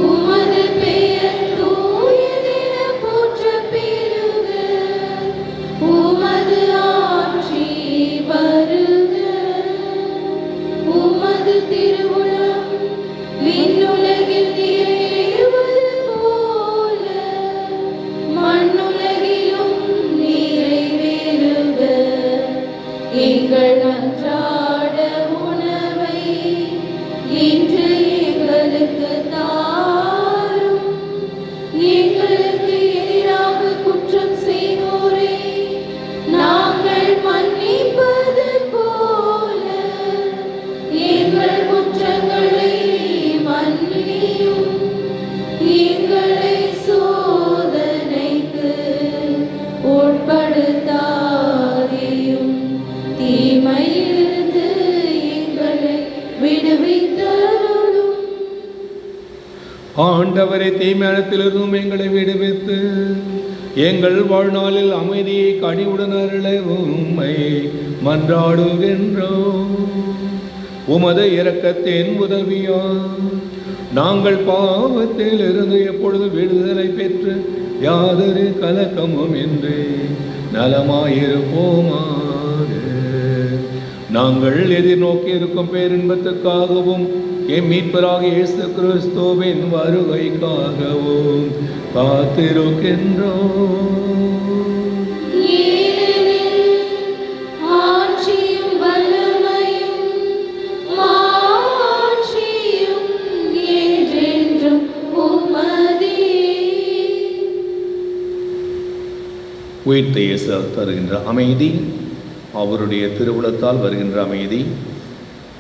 உமது பெயர் தூயதென போற்றப் பெறுக. உமது ஆட்சி வருக. உமது திருவுளம் விண்ணுலகில் நிறைவேறுவது போல மண்ணுலகிலும் நிறைவேறுக. எங்கள் அன்றாட உணவை இன்று எங்களுக்கு தாரும். எங்களுக்கு எதிராக குற்றம் செய்வோரை நாங்கள் மன்னிப்பது போல எங்கள் குற்றங்களை மன்னியும். எங்களை சோதனைக்கு உட்படுத்தாதேயும், தீமையிலிருந்து எங்களை விடுவித்தருளும். ஆண்டவரை தீமையானத்திலிருந்தும் எங்களை விடுவித்து எங்கள் வாழ்நாளில் அமைதியை கனிவுடன் அருள உம்மை மன்றாடுகின்றோம். உமது இரக்கத்தின் உதவியால் நாங்கள் பாவத்தில் இருந்து எப்பொழுது விடுதலை பெற்று யாதொரு கலக்கமும் இன்றி நலமாயிருப்போமாக. நாங்கள் எதிர்நோக்கி இருக்கும் பேரின்பத்துக்காகவும் எம் மீட்பராகிய இயேசு கிறிஸ்துவின் வருகைக்காகவும் காத்திருக்கின்றோம். ஏனெனில் ஆட்சியும் வல்லமையும் மாட்சியும் என்றென்றும் உமதே. உயிர்த்த இயேசு தருகின்ற அமைதி, அவருடைய திருவுளத்தால் வருகின்ற அமைதி,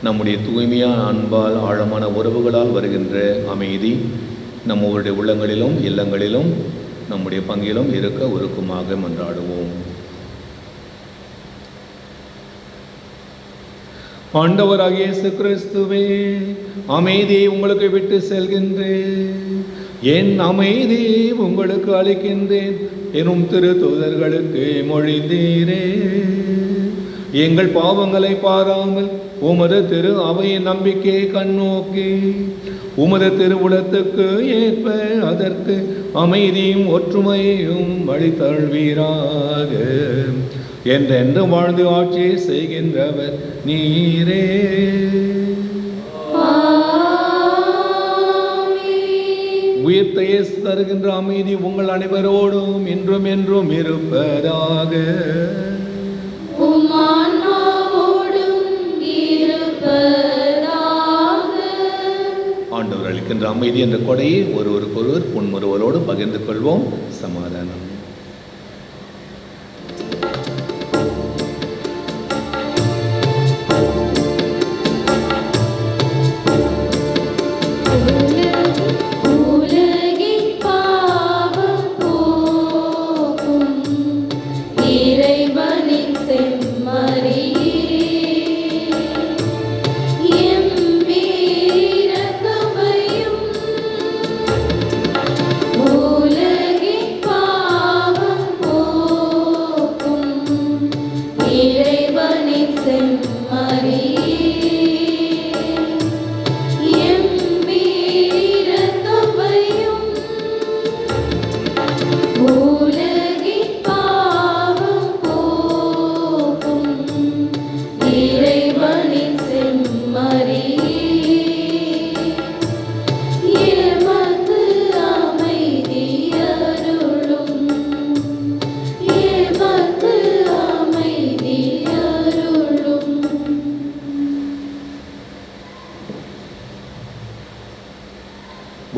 நம்முடைய தூய்மையான அன்பால் ஆழமான உறவுகளால் வருகின்ற அமைதி நம்முடைய உள்ளங்களிலும் இல்லங்களிலும் நம்முடைய பங்கிலும் இருக்க உருக்கமாக மன்றாடுவோம். ஆண்டவராகிய இயேசு கிறிஸ்துவே, அமைதியை உங்களுக்கு விட்டு செல்கின்றேன், என் அமைதியை உங்களுக்கு அளிக்கின்றேன் எனும் திரு தூதர்களுக்கு மொழிந்தீரே. எங்கள் பாவங்களை பாராமல் உமது திரு அவையின் நம்பிக்கையை கண்ணோக்கி உமது திருவுளத்துக்கு ஏற்ப அதற்கு அமைதியும் ஒற்றுமையும் வழித்தள்வீராக. என்றென்று வாழ்ந்து ஆட்சி செய்கின்றவர் நீரே. உயிர்த்த இயேசு தருகின்ற அமைதி உங்கள் அனைவரோடும் இன்றும் என்றும் இருப்பதாக. ஆண்டவர் அளிக்கின்ற அமைதி என்ற கொடையை ஒருவருக்கொருவர் புன்முறுவலோடு பகிர்ந்து கொள்வோம். சமாதானம்.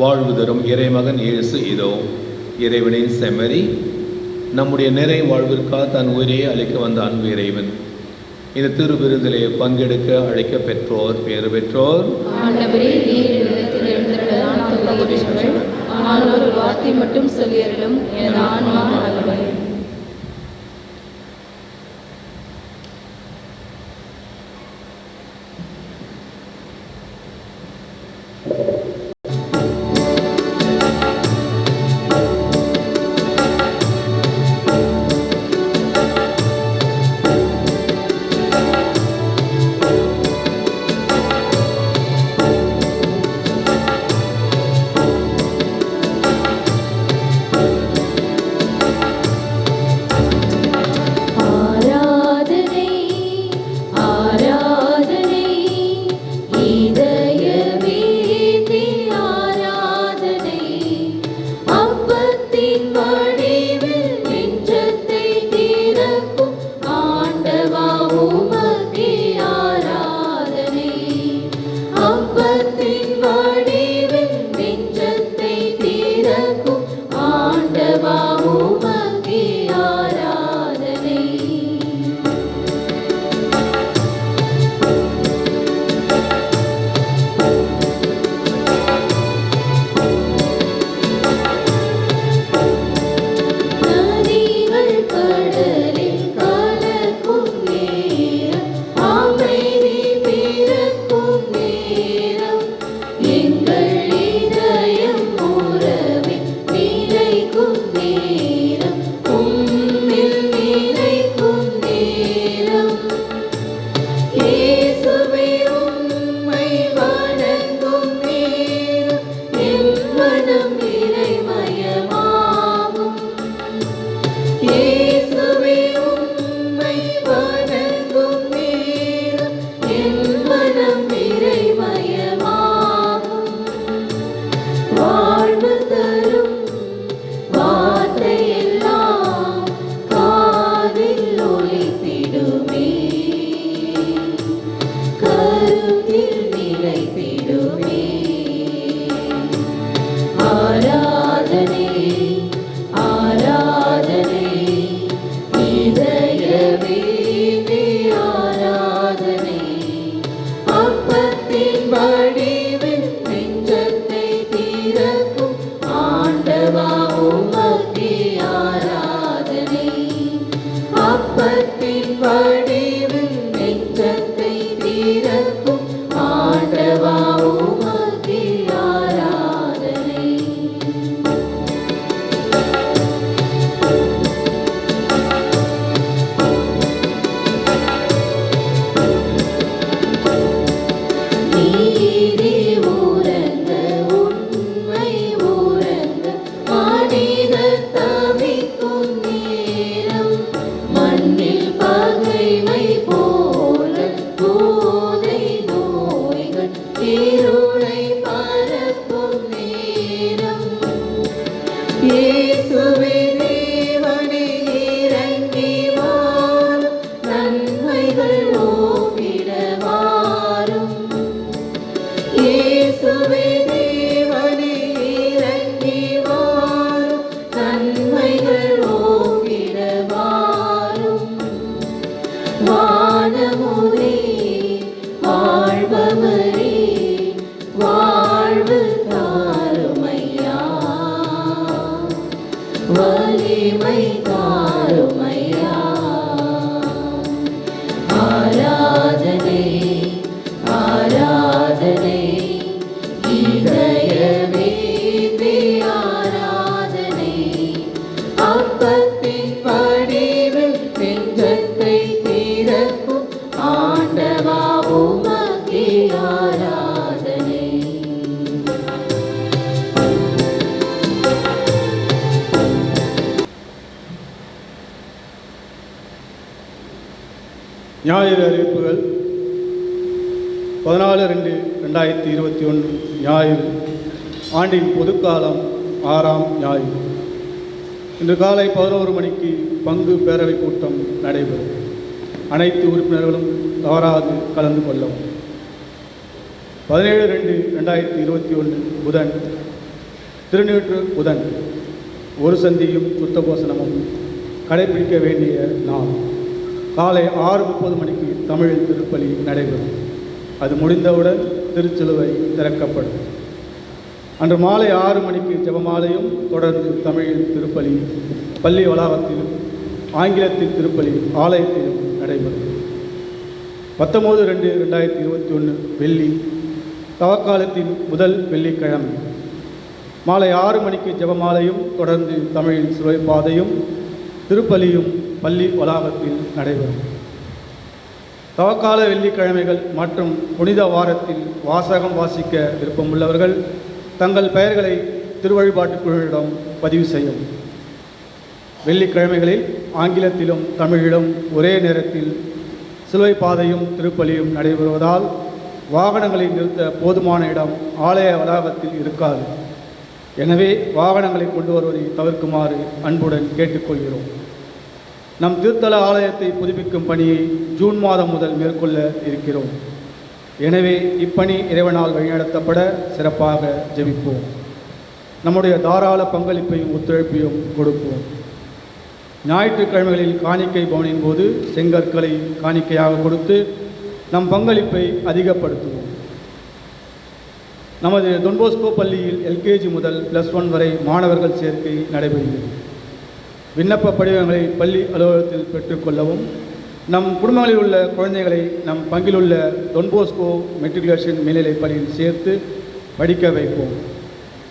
வாழ்வு தரும் இறைமகன் இயேசு இதோ இறைவனின் செம்மறி, நம்முடைய நிறை வாழ்விற்காக தன் உயிரையை அளிக்க வந்த அன்பு இறைவன். இந்த திருவிருந்திலே பங்கெடுக்க அழைக்க பெற்றோர் பேறு பெற்றோர். ஆண்டவரே, நீர் இல்லத்தில் எழுந்திருக்க நான் தகுதியற்றவள். ஆனால் ஒரு வார்த்தை மட்டும் சொல்லியருளும், எனது ஆன்மா நலமடையும். ஆண்டவா உமக்கே ஆராதனை. அப்பத்தின் வடிவில் நெஞ்சத்தை திறக்கும் ஆண்டவா உமக்கே ஆராதனை. நீதி உறங்க உண்மை உறங்க மனிதர் தவிக்கும் நேரம், மண்ணில் பகைமை போல போதை நோய்கள் இருளை பரப்பும் நேரம். இயேசுவே தேவனே இறங்கி வாரும், நன்மைகள் ஓங்கிட வாரும். இயேசுவே தேவனே இறங்கி வாரும், நன்மைகள் ஓங்கிட வாரும். வானமுதே வாழ்பவரே வாழ்வு தாருமையா, வலிமை தாருமையா. ஆராதனை ஆராதனை இதயமே ஆராதனை. அப்பத்தின் வடிவில் நெஞ்சத்தை திறக்கும் ஆண்டவா உமக்கே ஆராதனை. ஞாயிறு அறிவிப்புகள் 14/2/2021 ஞாயிறு, ஆண்டின் பொதுக்காலம் 6ஆம் ஞாயிறு. இன்று காலை 11 மணிக்கு பங்கு பேரவை கூட்டம் நடைபெறும். அனைத்து உறுப்பினர்களும் தவறாது கலந்து கொள்ளவும். 17/2/2021 புதன், திருநீற்று புதன், ஒரு சந்தியும் சுத்தபோசனமும் கடைபிடிக்க வேண்டிய நாள். காலை 6:30 மணிக்கு தமிழில் திருப்பலி நடைபெறும். அது முடிந்தவுடன் திருச்சிலுவை திறக்கப்படும். அன்று மாலை 6 மணிக்கு ஜெபமாலையும் தொடர்ந்து தமிழில் திருப்பலி பள்ளி வளாகத்திலும் ஆங்கிலத்தில் திருப்பலி ஆலயத்திலும் நடைபெறும். 19/2/2021 வெள்ளி, தவக்காலத்தின் முதல் வெள்ளிக்கிழமை. மாலை 6 மணிக்கு ஜெபமாலையும் தொடர்ந்து தமிழில் சிலுவைப்பாதையும் திருப்பலியும் பள்ளி வளாகத்தில் நடைபெறும். தவக்கால வெள்ளிக்கிழமைகள் மற்றும் புனித வாரத்தில் வாசகம் வாசிக்க விருப்பமுள்ளவர்கள் தங்கள் பெயர்களை திருவழிபாட்டுக் குழுவிடம் பதிவு செய்யும். வெள்ளிக்கிழமைகளில் ஆங்கிலத்திலும் தமிழிலும் ஒரே நேரத்தில் சிலுவை பாதையும் திருப்பலியும் நடைபெறுவதால் வாகனங்களை நிறுத்த போதுமான இடம் ஆலய வளாகத்தில் இருக்காது. எனவே வாகனங்களை கொண்டு வருவதை தவிர்க்குமாறு அன்புடன் கேட்டுக்கொள்கிறோம். நம் திருத்தல ஆலயத்தை புதுப்பிக்கும் பணியை ஜூன் மாதம் முதல் மேற்கொள்ள இருக்கிறோம். எனவே இப்பணி இறைவனால் வழிநடத்தப்பட சிறப்பாக ஜெபிப்போம். நம்முடைய தாராள பங்களிப்பையும் ஒத்துழைப்பையும் கொடுப்போம். ஞாயிற்றுக்கிழமைகளில் காணிக்கை பவனின் போது செங்கற்களை காணிக்கையாக கொடுத்து நம் பங்களிப்பை அதிகப்படுத்துவோம். நமது டொன்போஸ்கோ பள்ளியில் LKG முதல் +1 வரை மாணவர்கள் சேர்க்கை நடைபெறுகிறது. விண்ணப்ப படிவங்களை பள்ளி அலுவலகத்தில் பெற்றுக்கொள்ளவும், நம் குடும்பங்களில் உள்ள குழந்தைகளை நம் பங்கிலுள்ள டொன்போஸ்கோ மெட்ரிகுலேஷன் மேல்நிலைப் பள்ளியில் சேர்த்து படிக்க வைப்போம்.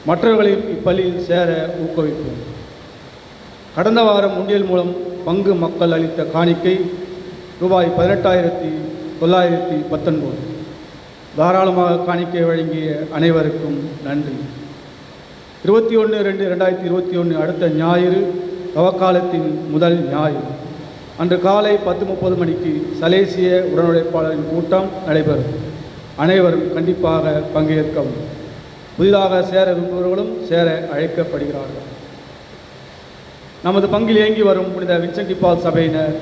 மற்றவர்களையும் இப்பள்ளியில் சேர ஊக்குவிப்போம். கடந்த வாரம் உண்டியல் மூலம் பங்கு மக்கள் அளித்த காணிக்கை ரூபாய் 18,919. தாராளமாக காணிக்கை வழங்கிய அனைவருக்கும் நன்றி. 21/2/2021 அடுத்த ஞாயிறு தவக்காலத்தின் முதல் ஞாயிறு. அன்று காலை 10:30 மணிக்கு சலேசிய உடனுழைப்பாளரின் கூட்டம் நடைபெறும். அனைவரும் கண்டிப்பாக பங்கேற்கவும். புதிதாக சேர விரும்புபவர்களும் சேர அழைக்கப்படுகிறார்கள். நமது பங்கில் இயங்கி வரும் புனித வின்சென்ட் டி பால் சபையினர்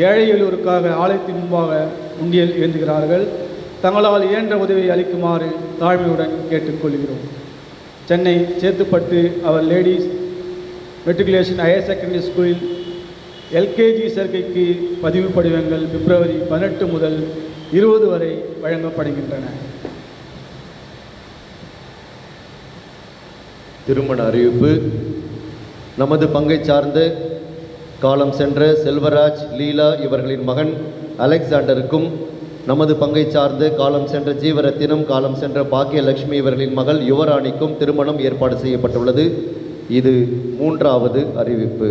ஏழை எளியோருக்காக ஆலயத்தின் முன்பாக உண்டியல் ஏந்துகிறார்கள். தங்களால் இயன்ற உதவியை அளிக்குமாறு தாழ்மையுடன் கேட்டுக்கொள்கிறோம். சென்னை சேத்துப்பட்டு அவர் லேடிஸ் மெட்ரிகுலேஷன் ஹையர் செகண்டரி ஸ்கூலில் LKG சேர்க்கைக்கு பதிவு படிவங்கள் பிப்ரவரி 18 முதல் 20 வரை வழங்கப்படுகின்றன. திருமண அறிவிப்பு. நமது பங்கை சார்ந்த காலம் சென்ற செல்வராஜ் லீலா இவர்களின் மகன் அலெக்சாண்டருக்கும், நமது பங்கை சார்ந்த காலம் சென்ற ஜீவரத்தினம், காலம் சென்ற பாக்கியலட்சுமி இவர்களின் மகள் யுவராணிக்கும் திருமணம் ஏற்பாடு செய்யப்பட்டுள்ளது. இது 3வது அறிவிப்பு.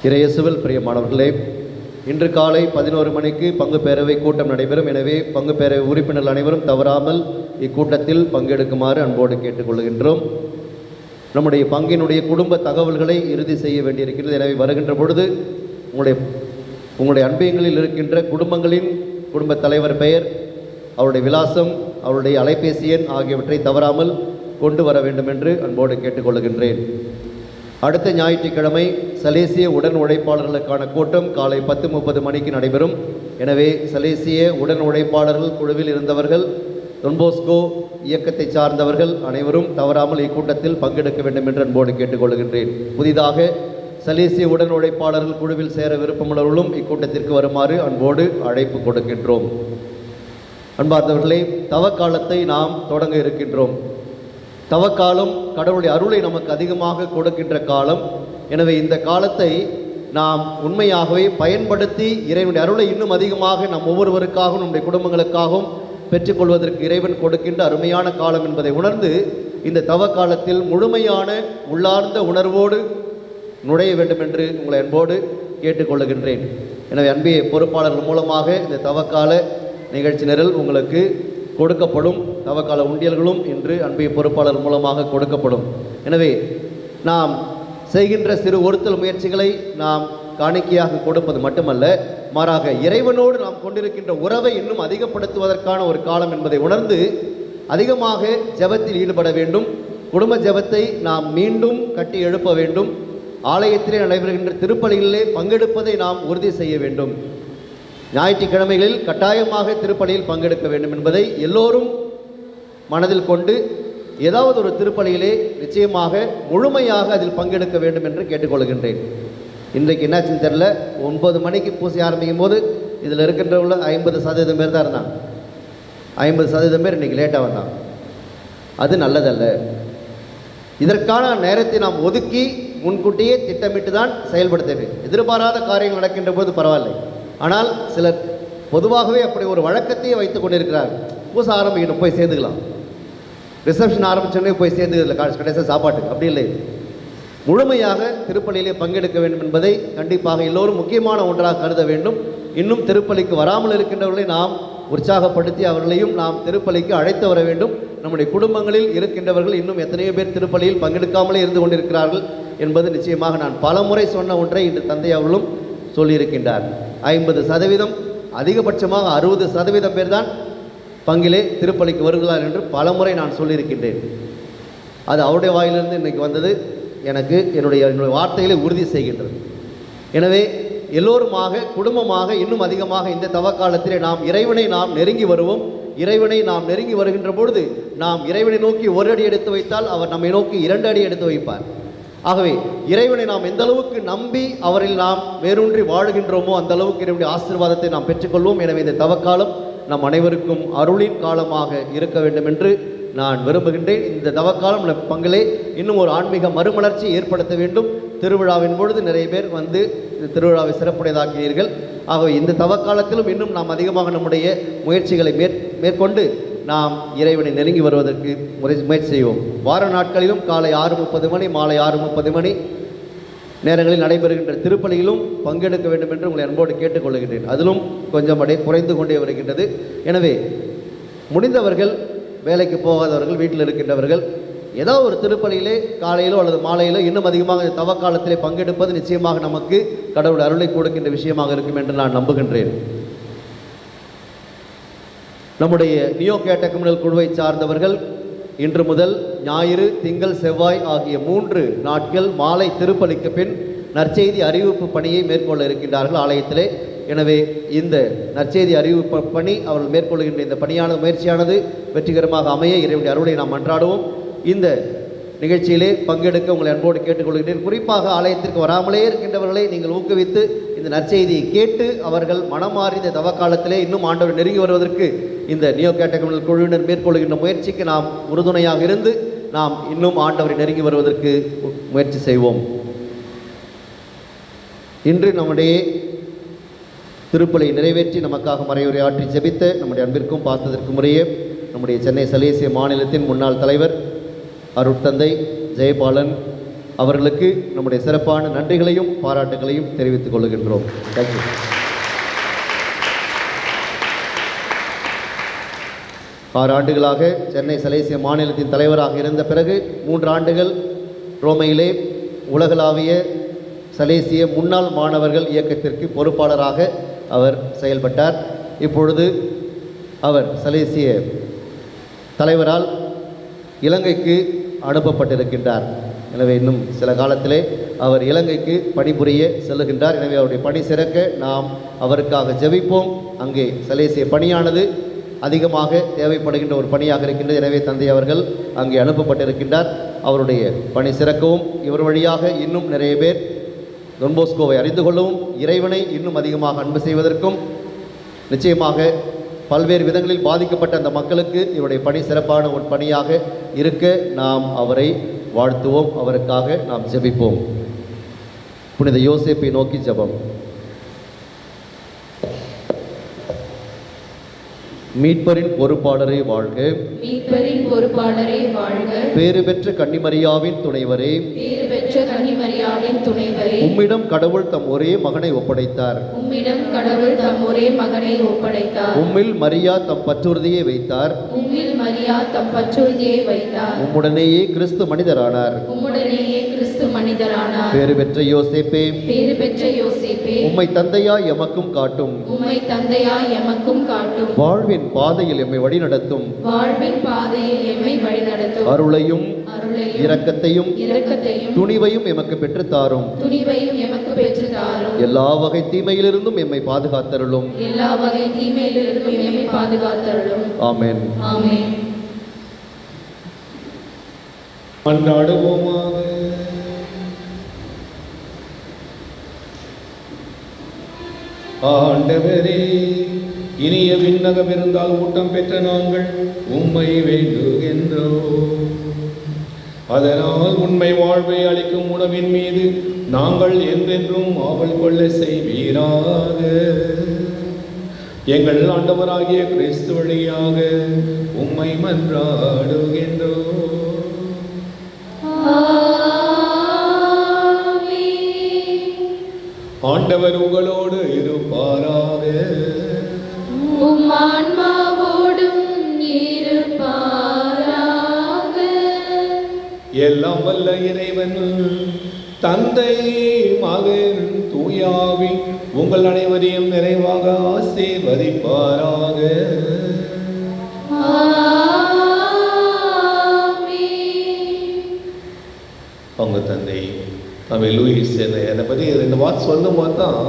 இறையேசுவில் பிரியமானவர்களே, இன்று காலை 11 மணிக்கு பங்கு பேரவை கூட்டம் நடைபெறும். எனவே பங்கு பேரவை உறுப்பினர்கள் அனைவரும் தவறாமல் இக்கூட்டத்தில் பங்கெடுக்குமாறு அன்போடு கேட்டுக்கொள்கின்றோம். நம்முடைய பங்கினுடைய குடும்ப தகவல்களை இறுதி செய்ய வேண்டியிருக்கிறது. எனவே வருகின்ற பொழுது உங்களுடைய அன்பியங்களில் இருக்கின்ற குடும்பங்களின் குடும்ப தலைவர் பெயர், அவருடைய விலாசம், அவருடைய அலைபேசி எண் ஆகியவற்றை தவறாமல் கொண்டு வர வேண்டும் என்று அன்போடு கேட்டுக்கொள்கின்றேன். அடுத்த ஞாயிற்றுக்கிழமை சலேசிய உடன் உழைப்பாளர்களுக்கான கூட்டம் காலை 10:30 மணிக்கு நடைபெறும். எனவே சலேசிய உடன் உழைப்பாளர்கள் குழுவில் இருந்தவர்கள், தொன்போஸ்கோ இயக்கத்தை சார்ந்தவர்கள் அனைவரும் தவறாமல் இக்கூட்டத்தில் பங்கெடுக்க வேண்டும் என்று அன்போடு கேட்டுக்கொள்கின்றேன். புதிதாக சலேசிய உடன் உழைப்பாளர்கள் குழுவில் சேர விருப்பமுள்ளவர்களும் இக்கூட்டத்திற்கு வருமாறு அன்போடு அழைப்பு கொடுக்கின்றோம். அன்பார்ந்தவர்களே, தவக்காலத்தை நாம் தொடங்க இருக்கின்றோம். தவக்காலம் கடவுளுடைய அருளை நமக்கு அதிகமாக கொடுக்கின்ற காலம். எனவே இந்த காலத்தை நாம் உண்மையாகவே பயன்படுத்தி இறைவனுடைய அருளை இன்னும் அதிகமாக நம் ஒவ்வொருவருக்காகவும் நம்முடைய குடும்பங்களுக்காகவும் பெற்றுக்கொள்வதற்கு இறைவன் கொடுக்கின்ற அருமையான காலம் என்பதை உணர்ந்து இந்த தவக்காலத்தில் முழுமையான உள்ளார்ந்த உணர்வோடு நுழைய வேண்டும் என்று உங்களை அன்போடு கேட்டுக்கொள்ளுகின்றேன். எனவே அன்பிய பொறுப்பாளர்கள் மூலமாக இந்த தவக்கால நிகழ்ச்சி நிரல் உங்களுக்கு கொடுக்கப்படும். தவக்கால உண்டியல்களும் இன்று அன்பிய பொறுப்பாளர் மூலமாக கொடுக்கப்படும். எனவே நாம் செய்கின்ற சிறு ஒருத்தல் முயற்சிகளை நாம் காணிக்கையாக கொடுப்பது மட்டுமல்ல, மாறாக இறைவனோடு நாம் கொண்டிருக்கின்ற உறவை இன்னும் அதிகப்படுத்துவதற்கான ஒரு காலம் என்பதை உணர்ந்து அதிகமாக ஜெபத்தில் ஈடுபட வேண்டும். குடும்ப ஜெபத்தை நாம் மீண்டும் கட்டி எழுப்ப வேண்டும். ஆலயத்திலே நடைபெறுகின்ற திருப்பலிகளிலே பங்கெடுப்பதை நாம் உறுதி செய்ய வேண்டும். ஞாயிற்றுக்கிழமைகளில் கட்டாயமாக திருப்பலியில் பங்கெடுக்க வேண்டும் என்பதை எல்லோரும் மனதில் கொண்டு ஏதாவது ஒரு திருப்பலியிலே நிச்சயமாக முழுமையாக அதில் பங்கெடுக்க வேண்டும் என்று கேட்டுக்கொள்கின்றேன். இன்றைக்கு என்னாச்சுன்னு தெரில, 9 மணிக்கு பூசை ஆரம்பிக்கும் போது இதில் இருக்கின்றவங்கள 50% பேர் தான் இருந்தாங்க. 50% பேர் இன்றைக்கி லேட்டாக வந்தாங்க. அது நல்லதல்ல. இதற்கான நேரத்தை நாம் ஒதுக்கி முன்கூட்டியே திட்டமிட்டு தான் செயல்படுத்த வேண்டும். எதிர்பாராத காரியங்கள் நடக்கின்ற போது பரவாயில்லை. ஆனால் சிலர் பொதுவாகவே அப்படி ஒரு வழக்கத்தையே வைத்து கொண்டிருக்கிறார். பூசை ஆரம்பிக்கணும், போய் சேர்ந்துக்கலாம். ரிசப்ஷன் ஆரம்பிச்சோடனே போய் சேர்ந்துக்கல கடைசியாக சாப்பாட்டுக்கு, அப்படி இல்லை. முழுமையாக திருப்பலியிலே பங்கெடுக்க வேண்டும் என்பதை கண்டிப்பாக எல்லோரும் முக்கியமான ஒன்றாக கருத வேண்டும். இன்னும் திருப்பலிக்கு வராமல் இருக்கின்றவர்களை நாம் உற்சாகப்படுத்தி அவர்களையும் நாம் திருப்பலிக்கு அழைத்து வர வேண்டும். நம்முடைய குடும்பங்களில் இருக்கின்றவர்கள் இன்னும் எத்தனையோ பேர் திருப்பலியில் பங்கெடுக்காமலே இருந்து கொண்டிருக்கிறார்கள் என்பது நிச்சயமாக நான் பலமுறை சொன்ன ஒன்றை இன்று தந்தை அவர்களும் சொல்லியிருக்கின்றார். 50%, அதிகபட்சமாக 60% பேர் தான் பங்கிலே திருப்பலிக்கு வருகிறார் என்று பலமுறை நான் சொல்லியிருக்கின்றேன். அது அவருடைய வாயிலிருந்து இன்றைக்கு வந்தது. எனக்கு என்னுடைய வார்த்தைகளை உறுதி செய்கின்றது. எனவே எல்லோருமாக குடும்பமாக இன்னும் அதிகமாக இந்த தவக்காலத்திலே நாம் இறைவனை நாம் நெருங்கி வருவோம். இறைவனை நாம் நெருங்கி வருகின்ற பொழுது நாம் இறைவனை நோக்கி 1 அடி எடுத்து வைத்தால் அவர் நம்மை நோக்கி 2 அடி எடுத்து வைப்பார். ஆகவே இறைவனை நாம் எந்த அளவுக்கு நம்பி அவரில் நாம் வேரூன்றி வாழுகின்றோமோ அந்த அளவுக்கு இறைவனுடைய ஆசீர்வாதத்தை நாம் பெற்றுக்கொள்வோம். எனவே இந்த தவக்காலம் நம் அனைவருக்கும் அருளின் காலமாக இருக்க வேண்டும் என்று நான் விரும்புகின்றேன். இந்த தவக்காலம் பங்கிலே இன்னும் ஒரு ஆன்மீக மறுமலர்ச்சி ஏற்படுத்த வேண்டும். திருவிழாவின் பொழுது நிறைய பேர் வந்து இந்த திருவிழாவை சிறப்புடையதாக்கினீர்கள். ஆகவே இந்த தவக்காலத்திலும் இன்னும் நாம் அதிகமாக நம்முடைய முயற்சிகளை மேற்கொண்டு நாம் இறைவனை நெருங்கி வருவதற்கு முயற்சி செய்வோம். வார நாட்களிலும் காலை 6:30 மணி, மாலை 6:30 மணி நேரங்களில் நடைபெறுகின்ற திருப்பலியிலும் பங்கெடுக்க வேண்டும் என்று உங்களை அன்போடு கேட்டுக்கொள்கின்றேன். அதிலும் கொஞ்சம் குறைந்து கொண்டே வருகின்றது. எனவே முடிந்தவர்கள், வேலைக்கு போகாதவர்கள், வீட்டில் இருக்கின்றவர்கள் ஏதாவது ஒரு திருப்பலியிலே காலையிலோ அல்லது மாலையிலோ இன்னும் அதிகமாக தவக்காலத்திலே பங்கெடுப்பது நிச்சயமாக நமக்கு கடவுள் அருளை கொடுக்கின்ற விஷயமாக இருக்கும் என்று நான் நம்புகின்றேன். நம்முடைய நியோ கேட்டகமினல் குழுவை சார்ந்தவர்கள் இன்று முதல் ஞாயிறு, திங்கள், செவ்வாய் ஆகிய 3 நாட்கள் மாலை திருப்பலிக்கு பின் நற்செய்தி அறிவிப்பு பணியை மேற்கொள்ள இருக்கின்றார்கள் ஆலயத்திலே. எனவே இந்த நற்செய்தி அறிவிப்பு பணி அவர்கள் மேற்கொள்கின்ற இந்த பணியானது முயற்சியானது வெற்றிகரமாக அமைய இறைவனுடைய அருளை நாம் மன்றாடுவோம். இந்த நிகழ்ச்சியிலே பங்கெடுக்க உங்களை அன்போடு கேட்டுக்கொள்கின்றேன். குறிப்பாக ஆலயத்திற்கு வராமலே இருக்கின்றவர்களை நீங்கள் ஊக்குவித்து இந்த நற்செய்தியை கேட்டு அவர்கள் மனம் மாறி இந்த தவக்காலத்திலே இன்னும் ஆண்டவர் நெருங்கி வருவதற்கு இந்த நியோ கேட்டகமல் குழுவினர் மேற்கொள்கின்ற முயற்சிக்கு நாம் உறுதுணையாக இருந்து நாம் இன்னும் ஆண்டவரை நெருங்கி வருவதற்கு முயற்சி செய்வோம். இன்று நம்முடைய திருப்பலை நிறைவேற்றி நமக்காக மறையுரை ஆற்றி ஜெபித்த நம்முடைய அன்பிற்கும் பாசத்திற்கும் உரிய நம்முடைய சென்னை சலேசிய மாநிலத்தின் முன்னாள் தலைவர் அருட்தந்தை ஜெயபாலன் அவர்களுக்கு நம்முடைய சிறப்பான நன்றிகளையும் பாராட்டுகளையும் தெரிவித்துக் கொள்கின்றோம். தேங்க்யூ. ஆறு ஆண்டுகளாக சென்னை சலேசிய மாநிலத்தின் தலைவராக இருந்த பிறகு 3 ஆண்டுகள் ரோமையிலே உலகளாவிய சலேசிய முன்னாள் மாணவர்கள் இயக்கத்திற்கு பொறுப்பாளராக அவர் செயல்பட்டார். இப்பொழுது அவர் சலேசிய தலைவரால் இலங்கைக்கு அனுப்பப்பட்டிருக்கின்றார். எனவே இன்னும் சில காலத்திலே அவர் இலங்கைக்கு பணிபுரிய செல்லுகின்றார். எனவே அவருடைய பணி சிறக்க நாம் அவருக்காக ஜெபிப்போம். அங்கே சலேசிய பணியானது அதிகமாக தேவைப்படுகின்ற ஒரு பணியாக இருக்கின்றது. எனவே தந்தை அவர்கள் அங்கே அனுப்பப்பட்டிருக்கின்றார். அவருடைய பணி சிறக்கவும் இவர் வழியாக இன்னும் நிறைய பேர் டொன்போஸ்கோவை அறிந்து கொள்ளவும் இறைவனை இன்னும் அதிகமாக அன்பு செய்வதற்கும் நிச்சயமாக பல்வேறு விதங்களில் பாதிக்கப்பட்ட அந்த மக்களுக்கு இவருடைய பணி சிறப்பான ஒரு பணியாக இருக்க நாம் அவரை வாழ்த்துவோம். அவருக்காக நாம் ஜெபிப்போம். புனித யோசேப்பை நோக்கி ஜெபம். மீட்பரின் பொறுப்பாளரே வாழ்க. மீட்பரின் பொறுப்பாளரே வாழ்க. பேறு பெற்ற கன்னிமரியாவின் துணைவரே. பேறு பெற்ற கன்னிமரியாவின் துணைவரே. உம்மிடம் கடவுள் தம் ஒரே மகனை ஒப்படைத்தார். உம்மிடம் கடவுள் தம் ஒரே மகனை ஒப்படைத்தார். உம்மில் மரியா தம் பற்றுறுதியை வைத்தார். உம்மில் மரியா தம் பற்றுறுதியை வைத்தார். உம்முடனேயே கிறிஸ்து மனிதரானார். உம்முடனேயே கிறிஸ்து மனிதரானார். பேறு பெற்ற யோசேப்பே. பேறு பெற்ற யோசேப்பே. உம்மை தந்தையாய் எமக்கும் காட்டும். உம்மை தந்தையாய் எமக்கும் காட்டும். வாழ்வின் பாதையில் எம்மை வழிநடத்தும். வாழ்வின் பாதையில் எம்மை வழிநடத்தும். அருளையும் அருளையும் இரக்கத்தையும் இரக்கத்தையும் துணிவையும் எமக்கு பெற்று தாரும். துணிவையும் எமக்கு பெற்று தாரும். எல்லா வகை தீமையிலிருந்தும் எம்மை பாதுகாத்தருளும். எல்லா வகை தீமையிலிருந்தும் எம்மை பாதுகாத்தருளும். ஆமென். ஆமென். மன்றாடுவோமாக. ஆண்டவரே, இனிய விண்ணக விருந்தால் ஊட்டம் பெற்ற நாங்கள் உம்மை வேண்டுகின்றோம். அதனால் உண்மை வாழ்வை அளிக்கும் உணவின் மீது நாங்கள் என்றென்றும் ஆவல் கொள்ள செய்வீராக. எங்கள் ஆண்டவராகிய கிறிஸ்து வழியாக உம்மை மன்றாடுகின்றோம். ஆண்டவர் உங்களோடு இருப்பாராக. உம் ஆன்மாவோடும் இருப்பாராக. எல்லாம் வல்ல இறைவன் தந்தை, மகன், தூயாவி உங்கள் அனைவரையும் நிறைவாக ஆசீர்வதிப்பாராக. அவங்க தந்தை நம்ம லூயிஸ் என்னை பற்றி 2 வார்த்தை சொல்லும் போது தான்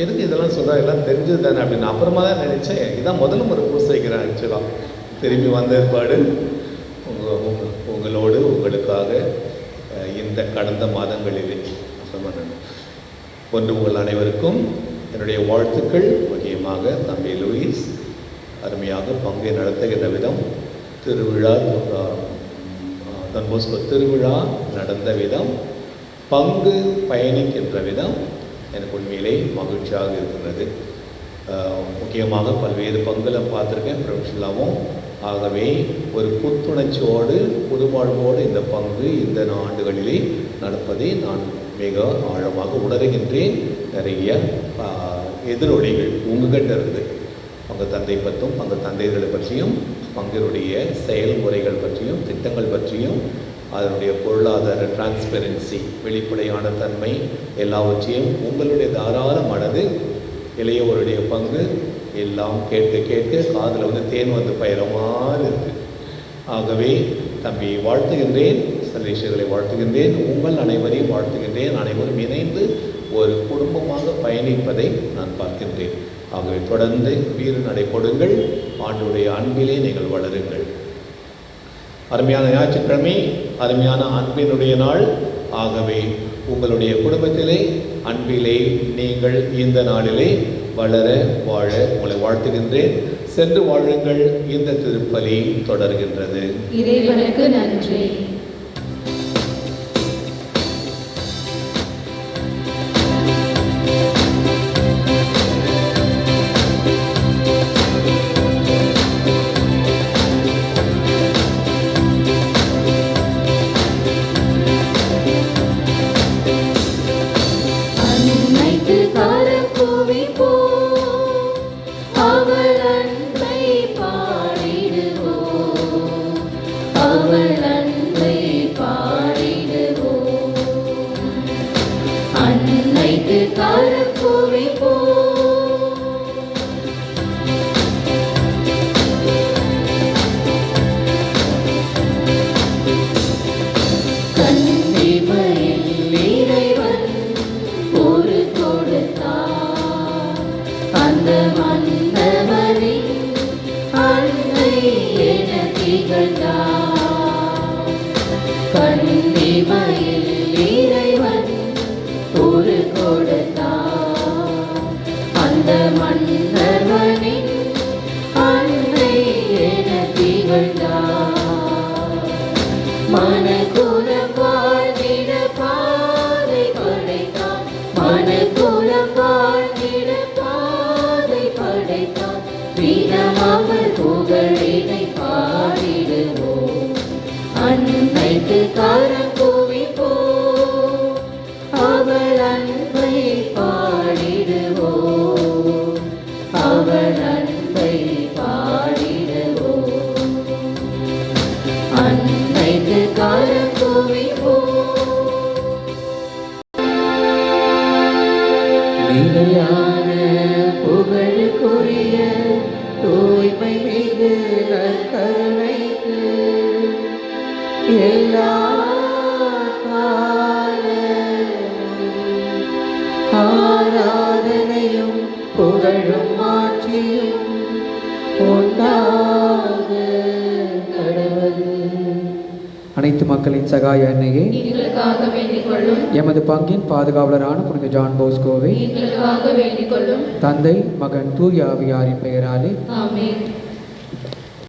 எதுக்கு இதெல்லாம் சொல்கிறா, எல்லாம் தெரிஞ்சது தானே அப்படின்னு அப்புறமா தான் நினச்சேன். இதான் முதல்ல முறை பூசிக்கிறேன். ஆக்சுவலாக திரும்பி வந்த ஏற்பாடு உங்களோடு உங்களுக்காக இந்த கடந்த மாதங்களிலே ஒன்று உங்கள் அனைவருக்கும் என்னுடைய வாழ்த்துக்கள். முக்கியமாக தம்பி லூயிஸ் அருமையாக பங்கை நடத்துகின்ற விதம், திருவிழா டொன்போஸ்கோ திருவிழா நடந்த விதம், பங்கு பயணிக்கின்ற விதம் எனக்கு உண்மையிலே மகிழ்ச்சியாக இருக்கிறது. முக்கியமாக பல்வேறு பங்குகளை பார்த்துருக்கேன் ப்ரொஃபஷனலாகவும். ஆகவே ஒரு புத்துணர்ச்சியோடு புதுவாழ்வோடு இந்த பங்கு இந்த ஆண்டுகளிலே நடப்பதை நான் மிக ஆழமாக உணர்கின்றேன். நிறைய எதிரொலிகள் உங்ககிட்ட இருந்து பங்கு தந்தை பற்றும் பங்கு தந்தைகளை பற்றியும் பங்கினுடைய செயல்முறைகள் பற்றியும் திட்டங்கள் பற்றியும் அதனுடைய பொருளாதார டிரான்ஸ்பெரன்சி வெளிப்படையான தன்மை எல்லாவற்றையும் உங்களுடைய தாராள மனது இளையோருடைய பங்கு எல்லாம் கேட்க கேட்க காதில் தேன் வந்து பயிர மாதிரி இருக்குது. ஆகவே தம்பி வாழ்த்துகின்றேன், சந்தேஷங்களை வாழ்த்துகின்றேன், உங்கள் அனைவரையும் வாழ்த்துகின்றேன். அனைவரும் இணைந்து ஒரு குடும்பமாக பயணிப்பதை நான் பார்க்கின்றேன். ஆகவே தொடர்ந்து வீறு நடைபெறுங்கள், ஆண்டுடைய அன்பிலே நீங்கள் வளருங்கள். அருமையான ஞாயிற்றுக்கிழமை, அருமையான அன்பினுடைய நாள். ஆகவே உங்களுடைய குடும்பத்திலே அன்பிலே நீங்கள் இந்த நாளிலே வளர வாழ உங்களை வாழ்த்துகின்றேன். சென்று வாழுங்கள். இந்த திருப்பலி தொடர்கின்றது. இறைவனுக்கு நன்றி. அன்னைக்கு கரம் குவிப்போம், அவள் அன்பை பாடிடுவோம், அவள் அன்பை பாடிடுவோம். அன்னைக்கு கரம் குவிப்போம், கன்னிமையில் இறைவன் ஒரு கொடுத்தார், அந்த மன்னவரின் அன்னை என திகழ்ந்தார். கன்னிமையில் இறைவன் ஒரு கொடுத்தார், அந்த மன்னவனின் அன்னை என திகழ்ந்தார். மனக்குலம் வாழ்ந்திட பாதை படைத்தான், மனக்குலம் வாழ்ந்திட பாதை படைத்தான். தினம் அவள் புகழினை பாடிடுவோம், அன்னைக்கு கரம் குவிப்போம், அவள் அன்பை பாடிடுவோம், அவள் அன்பை பாடிடுவோம். அன்னைக்கு கரம் குவிப்போம். நிலையான புகழுக்குரிய தூய்மை மிகு நற்கருணைக்கு எல்லா காலமும் ஆராதனையும் புகழும் மாட்சியும் உண்டாக கடவுள். அனைத்து மக்களின் சகாய அன்னையே, எங்களுக்காக வேண்டிக் கொள்ளும். எமது பங்கின் பாதுகாவலரான புனித ஜான் போஸ்கோவை எங்களுக்காக வேண்டிக் கொள்ளும். தந்தை, மகன், தூய ஆவியாரின் பெயராலே ஆமென்.